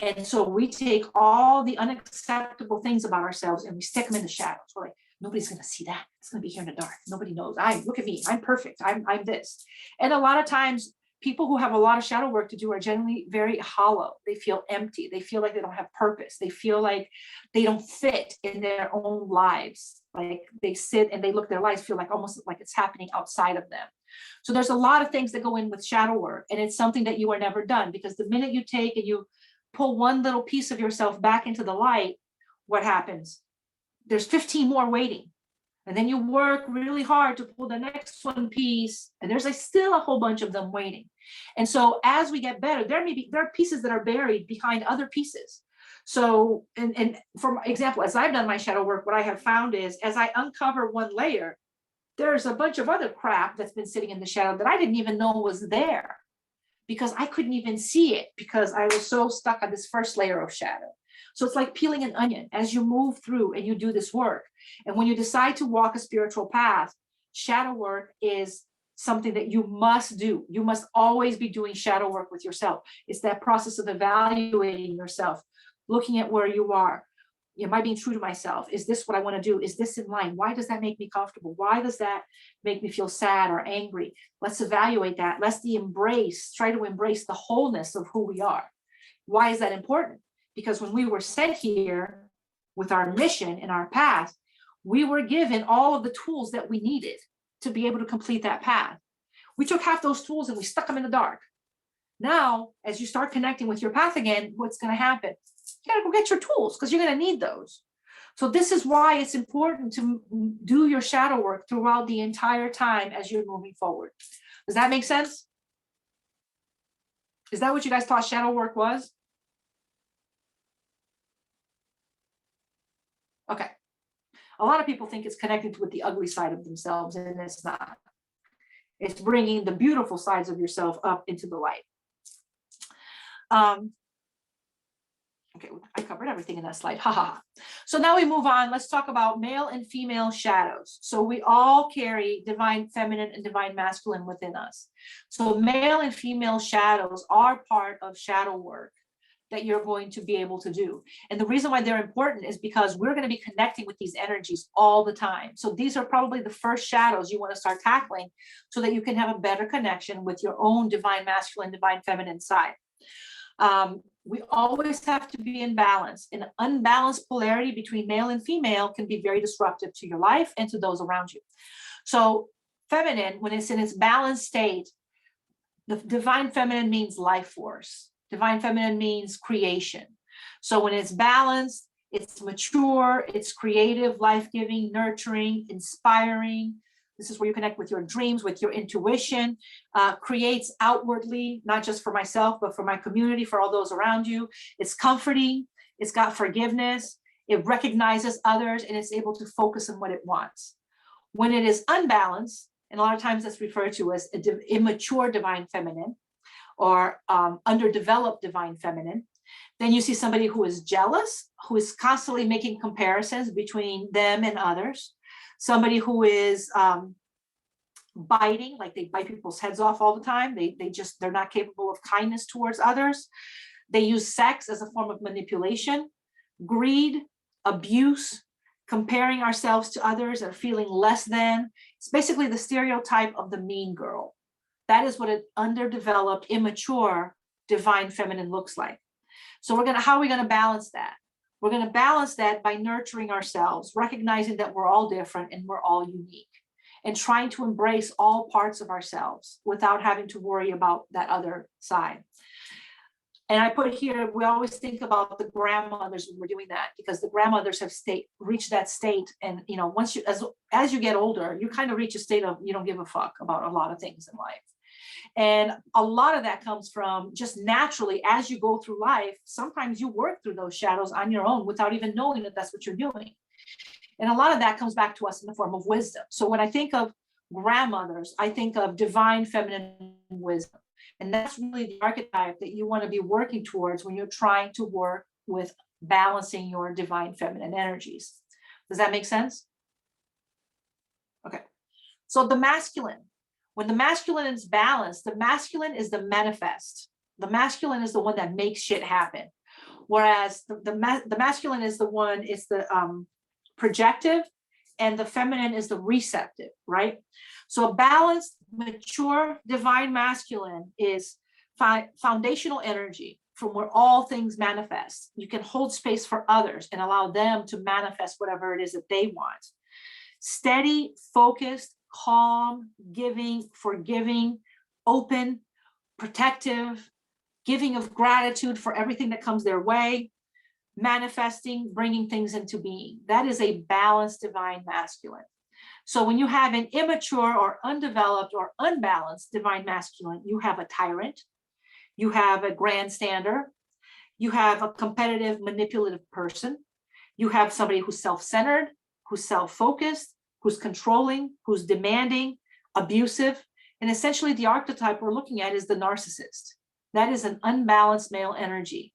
And so we take all the unacceptable things about ourselves and we stick them in the shadows. We're like, nobody's going to see that. It's going to be here in the dark. Nobody knows. Look at me. I'm perfect. I'm this. And a lot of times, people who have a lot of shadow work to do are generally very hollow. They feel empty. They feel like they don't have purpose. They feel like they don't fit in their own lives. Like they sit and they look at their lives, feel like almost like it's happening outside of them. So there's a lot of things that go in with shadow work, and it's something that you are never done, because the minute you take and you pull one little piece of yourself back into the light, what happens? There's 15 more waiting. And then you work really hard to pull the next one piece, and there's still a whole bunch of them waiting. And so as we get better, there are pieces that are buried behind other pieces. So, and for example, as I've done my shadow work, what I have found is, as I uncover one layer, there's a bunch of other crap that's been sitting in the shadow that I didn't even know was there, because I couldn't even see it because I was so stuck on this first layer of shadow. So it's like peeling an onion as you move through and you do this work. And when you decide to walk a spiritual path, shadow work is something that you must do. You must always be doing shadow work with yourself. It's that process of evaluating yourself, looking at where you are. Am I being true to myself? Is this what I want to do? Is this in line? Why does that make me comfortable? Why does that make me feel sad or angry? Let's evaluate that. Let's try to embrace the wholeness of who we are. Why is that important? Because when we were sent here with our mission and our path, we were given all of the tools that we needed to be able to complete that path. We took half those tools and we stuck them in the dark. Now, as you start connecting with your path again, what's going to happen? You got to go get your tools, because you're going to need those. So this is why it's important to do your shadow work throughout the entire time as you're moving forward. Does that make sense? Is that what you guys thought shadow work was? Okay. A lot of people think it's connected with the ugly side of themselves, and it's not. It's bringing the beautiful sides of yourself up into the light. Okay, I covered everything in that slide. Ha. So now we move on. Let's talk about male and female shadows. So we all carry divine feminine and divine masculine within us. So male and female shadows are part of shadow work that you're going to be able to do. And the reason why they're important is because we're going to be connecting with these energies all the time. So these are probably the first shadows you want to start tackling so that you can have a better connection with your own divine masculine, divine feminine side. We always have to be in balance. An unbalanced polarity between male and female can be very disruptive to your life and to those around you. So feminine, when it's in its balanced state, the divine feminine means life force. Divine feminine means creation. So when it's balanced, it's mature, it's creative, life-giving, nurturing, inspiring. This is where you connect with your dreams, with your intuition, creates outwardly, not just for myself, but for my community, for all those around you. It's comforting, it's got forgiveness, it recognizes others, and it's able to focus on what it wants. When it is unbalanced, and a lot of times that's referred to as immature divine feminine, or underdeveloped divine feminine, then you see somebody who is jealous, who is constantly making comparisons between them and others. Somebody who is biting, like they bite people's heads off all the time. They're not capable of kindness towards others. They use sex as a form of manipulation, greed, abuse, comparing ourselves to others or feeling less than. It's basically the stereotype of the mean girl. That is what an underdeveloped, immature divine feminine looks like. So how are we going to balance that? We're going to balance that by nurturing ourselves, recognizing that we're all different and we're all unique, and trying to embrace all parts of ourselves without having to worry about that other side. And I put here, we always think about the grandmothers when we're doing that, because the grandmothers have reached that state. And, once as you get older, you kind of reach a state of, you don't give a fuck about a lot of things in life. And a lot of that comes from just naturally, as you go through life, sometimes you work through those shadows on your own without even knowing that that's what you're doing. And a lot of that comes back to us in the form of wisdom. So when I think of grandmothers, I think of divine feminine wisdom. And that's really the archetype that you want to be working towards when you're trying to work with balancing your divine feminine energies. Does that make sense? Okay. So the masculine, when the masculine is balanced, the masculine is the manifest. The masculine is the one that makes shit happen. Whereas the masculine is the one, it's the projective, and the feminine is the receptive, right? So a balanced, mature, divine masculine is foundational energy from where all things manifest. You can hold space for others and allow them to manifest whatever it is that they want. Steady, focused, calm, giving, forgiving, open, protective, giving of gratitude for everything that comes their way, manifesting, bringing things into being. That is a balanced divine masculine. So when you have an immature or undeveloped or unbalanced divine masculine, you have a tyrant, you have a grandstander, you have a competitive, manipulative person, you have somebody who's self-centered, who's self-focused, who's controlling, who's demanding, abusive. And essentially the archetype we're looking at is the narcissist. That is an unbalanced male energy.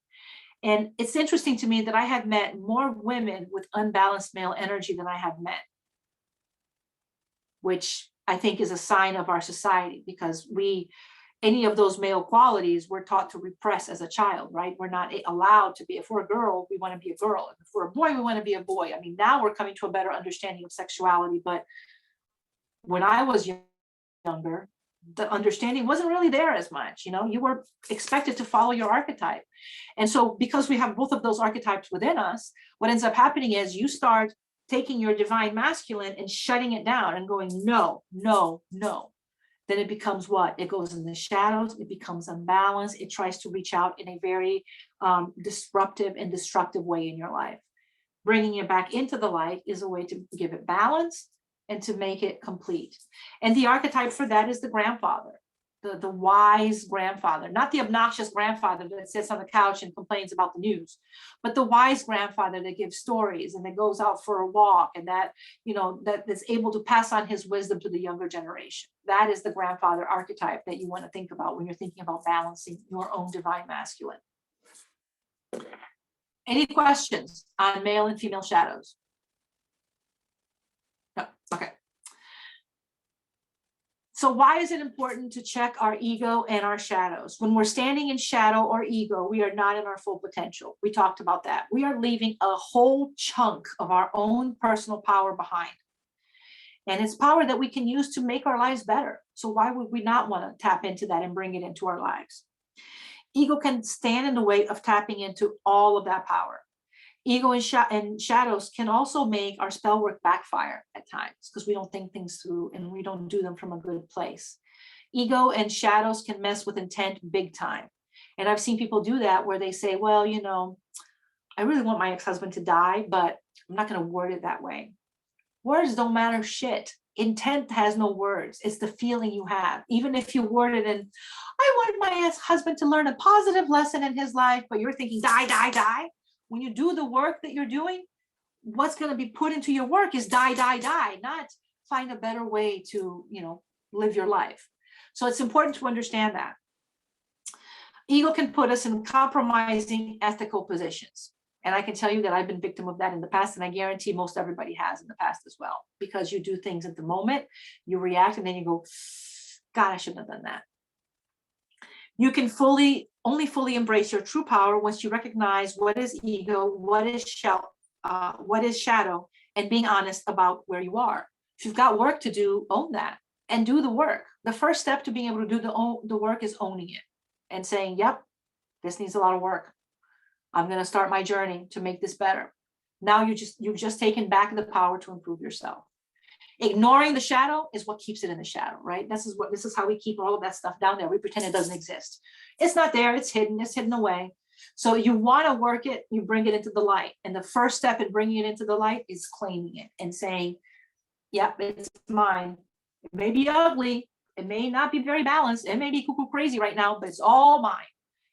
And it's interesting to me that I have met more women with unbalanced male energy than I have men, which I think is a sign of our society, because any of those male qualities we're taught to repress as a child, right? We're not allowed to be. If we're a girl, we want to be a girl. If we're a boy, we want to be a boy. I mean, now we're coming to a better understanding of sexuality, but when I was younger, the understanding wasn't really there as much. You were expected to follow your archetype. And so because we have both of those archetypes within us, what ends up happening is you start taking your divine masculine and shutting it down and going, no, no, no. Then it becomes what? It goes in the shadows, it becomes unbalanced, it tries to reach out in a very disruptive and destructive way in your life. Bringing it back into the light is a way to give it balance and to make it complete. And the archetype for that is the grandfather, the wise grandfather, not the obnoxious grandfather that sits on the couch and complains about the news, but the wise grandfather that gives stories and that goes out for a walk and that is able to pass on his wisdom to the younger generation. That is the grandfather archetype that you want to think about when you're thinking about balancing your own divine masculine. Any questions on male and female shadows? No. Okay. So why is it important to check our ego and our shadows? When we're standing in shadow or ego, we are not in our full potential. We talked about that. We are leaving a whole chunk of our own personal power behind. And it's power that we can use to make our lives better. So why would we not want to tap into that and bring it into our lives? Ego can stand in the way of tapping into all of that power. Ego and shadows can also make our spell work backfire at times because we don't think things through and we don't do them from a good place. Ego and shadows can mess with intent big time. And I've seen people do that where they say, well, I really want my ex-husband to die, but I'm not going to word it that way. Words don't matter shit. Intent has no words. It's the feeling you have. Even if you word it in, I wanted my ex-husband to learn a positive lesson in his life, but you're thinking die, die, die. When you do the work that you're doing, what's going to be put into your work is die, die, die, not find a better way to, live your life. So it's important to understand that. Ego can put us in compromising ethical positions. And I can tell you that I've been victim of that in the past, and I guarantee most everybody has in the past as well, because you do things at the moment, you react, and then you go, God, I shouldn't have done that. You can only fully embrace your true power once you recognize what is ego, what is shadow, and being honest about where you are. If you've got work to do, own that and do the work. The first step to being able to do the work is owning it and saying, yep, this needs a lot of work. I'm going to start my journey to make this better. Now you've just taken back the power to improve yourself. Ignoring the shadow is what keeps it in the shadow, right? This is how we keep all of that stuff down there. We pretend it doesn't exist. It's not there. It's hidden away. So you want to work it, you bring it into the light. And the first step in bringing it into the light is claiming it and saying, yep, it's mine. It may be ugly. It may not be very balanced. It may be cuckoo crazy right now, but it's all mine.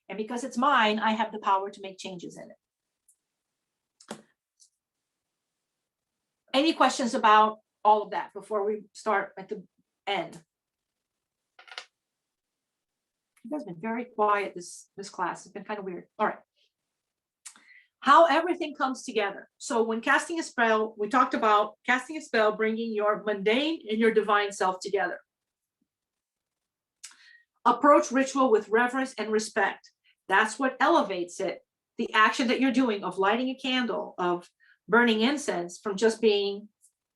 And because it's mine, I have the power to make changes in it. Any questions about all of that before we start at the end? You guys have been very quiet this class. It's been kind of weird. All right. How everything comes together. So when casting a spell, we talked about casting a spell, bringing your mundane and your divine self together. Approach ritual with reverence and respect. That's what elevates it. The action that you're doing of lighting a candle, of burning incense, from just being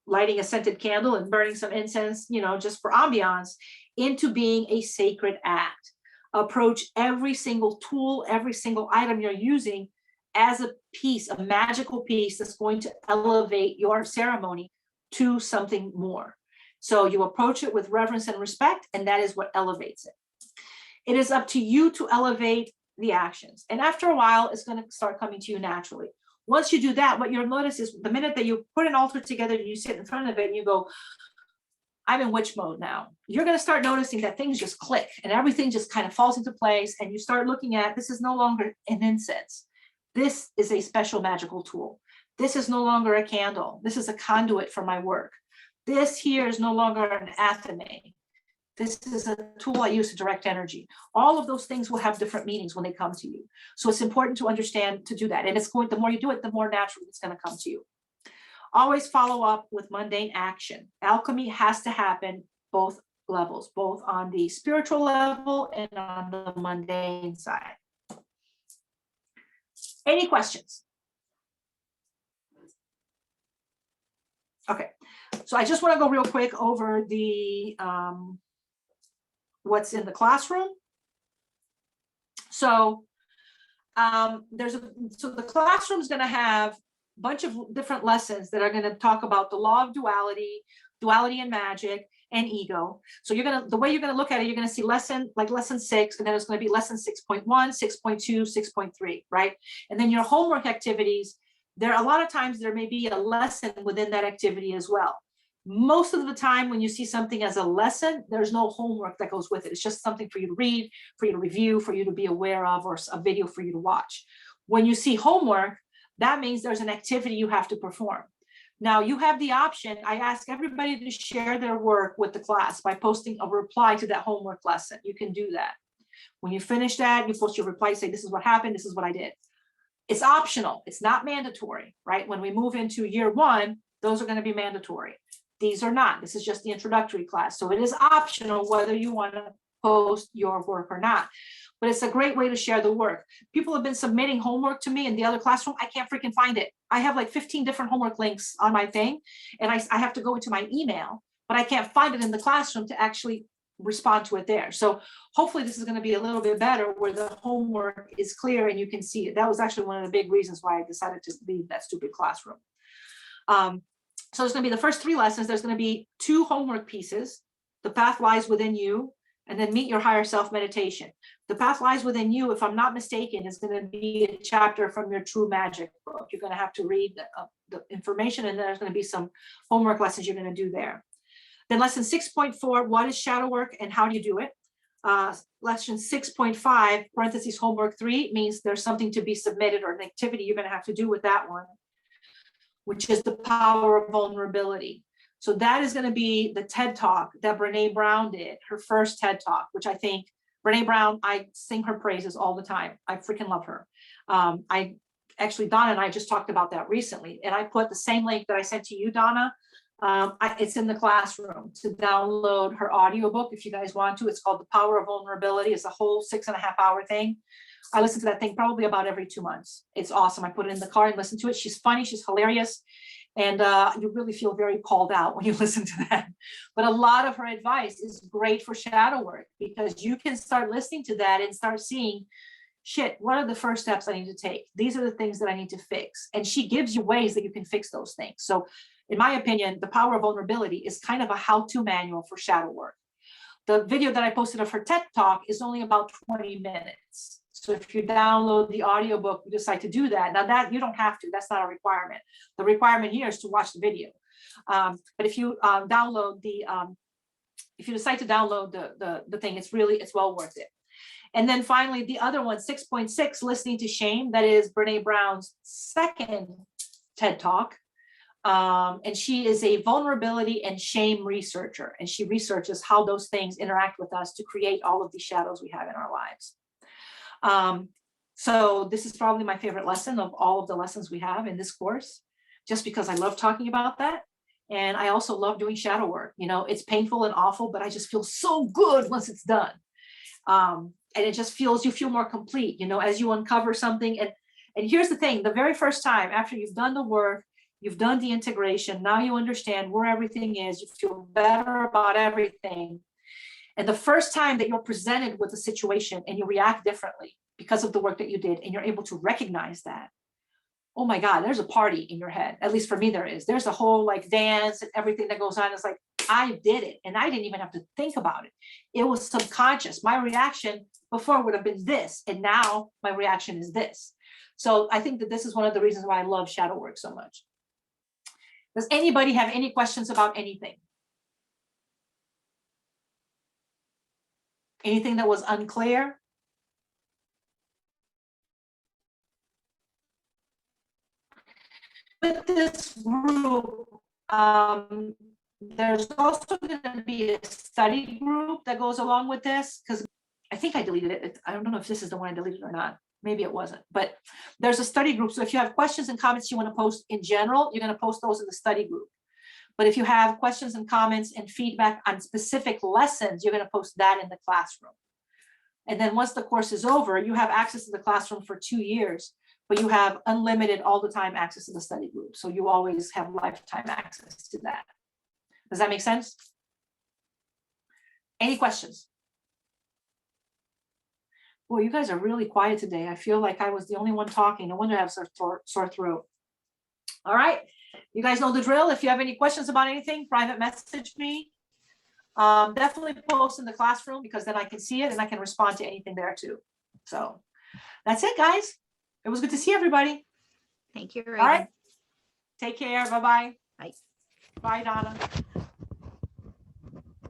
lighting a scented candle and burning some incense, just for ambiance, into being a sacred act. Approach every single tool, every single item you're using as a piece, a magical piece that's going to elevate your ceremony to something more. So you approach it with reverence and respect, and that is what elevates it. It is up to you to elevate the actions. And after a while, it's going to start coming to you naturally. Once you do that, what you'll notice is the minute that you put an altar together and you sit in front of it and you go, I'm in witch mode now, you're going to start noticing that things just click and everything just kind of falls into place. And you start looking at, this is no longer an incense. This is a special magical tool. This is no longer a candle. This is a conduit for my work. This here is no longer an athame. This is a tool I use to direct energy. All of those things will have different meanings when they come to you. So it's important to understand to do that. And the more you do it, the more naturally it's going to come to you. Always follow up with mundane action. Alchemy has to happen both levels, both on the spiritual level and on the mundane side. Any questions? Okay, so I just want to go real quick over the what's in the classroom. So the classroom is going to have a bunch of different lessons that are going to talk about the law of duality and magic, and ego. So the way you're going to look at it, you're going to see lesson 6, and then it's going to be lesson 6.1, 6.2, 6.3, right? And then your homework activities, a lot of times there may be a lesson within that activity as well. Most of the time when you see something as a lesson, there's no homework that goes with it. It's just something for you to read, for you to review, for you to be aware of, or a video for you to watch. When you see homework, that means there's an activity you have to perform. Now you have the option. I ask everybody to share their work with the class by posting a reply to that homework lesson. You can do that. When you finish that, you post your reply, say, this is what happened, this is what I did. It's optional. It's not mandatory, right? When we move into year 1, those are going to be mandatory. These are not. This is just the introductory class. So it is optional whether you want to post your work or not. But it's a great way to share the work. People have been submitting homework to me in the other classroom. I can't freaking find it. I have like 15 different homework links on my thing, and I have to go into my email, but I can't find it in the classroom to actually respond to it there. So hopefully this is going to be a little bit better where the homework is clear and you can see it. That was actually one of the big reasons why I decided to leave that stupid classroom. So there's going to be the first 3 lessons. There's going to be 2 homework pieces. The path lies within you, and then meet your higher self meditation. The path lies within you, if I'm not mistaken, is going to be a chapter from your True Magic book. You're going to have to read the information, and there's going to be some homework lessons you're going to do there. Then lesson 6.4, what is shadow work and how do you do it? Lesson 6.5, parentheses, homework 3, means there's something to be submitted or an activity you're going to have to do with that one, which is the power of vulnerability. So that is going to be the TED Talk that Brene Brown did, her first TED Talk, which I think, Brene Brown, I sing her praises all the time. I freaking love her. Donna and I just talked about that recently, and I put the same link that I sent to you, Donna. It's in the classroom to download her audiobook if you guys want to. It's called The Power of Vulnerability. It's a whole 6.5-hour thing. I listen to that thing probably about every 2 months. It's awesome. I put it in the car and listen to it. She's funny. She's hilarious. And you really feel very called out when you listen to that. But a lot of her advice is great for shadow work, because you can start listening to that and start seeing, shit, what are the first steps I need to take? These are the things that I need to fix. And she gives you ways that you can fix those things. So in my opinion, The Power of Vulnerability is kind of a how-to manual for shadow work. The video that I posted of her TED Talk is only about 20 minutes. So if you download the audiobook, you decide to do that. Now that you don't have to, that's not a requirement. The requirement here is to watch the video. But if you if you decide to download the thing, it's well worth it. And then finally, the other one, 6.6, Listening to Shame, that is Brene Brown's second TED Talk. And she is a vulnerability and shame researcher. And she researches how those things interact with us to create all of these shadows we have in our lives. So this is probably my favorite lesson of all of the lessons we have in this course, just because I love talking about that. And I also love doing shadow work. You know, it's painful and awful, but I just feel so good once it's done. And it just feels, you feel more complete, you know, as you uncover something. And here's the thing, the very first time after you've done the work, you've done the integration, now you understand where everything is, you feel better about everything. And the first time that you're presented with a situation and you react differently because of the work that you did, and you're able to recognize that, oh my God, there's a party in your head. At least for me, there is. There's a whole like dance and everything that goes on. It's like, I did it and I didn't even have to think about it. It was subconscious. My reaction before would have been this, and now my reaction is this. So I think that this is one of the reasons why I love shadow work so much. Does anybody have any questions about anything? Anything that was unclear? With this group, there's also going to be a study group that goes along with this, because I think I deleted it. I don't know if this is the one I deleted or not. Maybe it wasn't, but there's a study group. So if you have questions and comments you want to post in general, you're going to post those in the study group. But if you have questions and comments and feedback on specific lessons, you're going to post that in the classroom. And then once the course is over, you have access to the classroom for 2 years, but you have unlimited all the time access to the study group. So you always have lifetime access to that. Does that make sense? Any questions? Well, you guys are really quiet today. I feel like I was the only one talking. No wonder I have sore throat. All right. You guys know the drill. If you have any questions about anything, private message me. Definitely post in the classroom, because then I can see it and I can respond to anything there too. So that's it, guys. It was good to see everybody. Thank you, All Reagan. right. Take care. Bye-bye. Bye. Bye, Donna.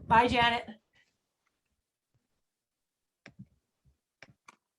Bye, Janet.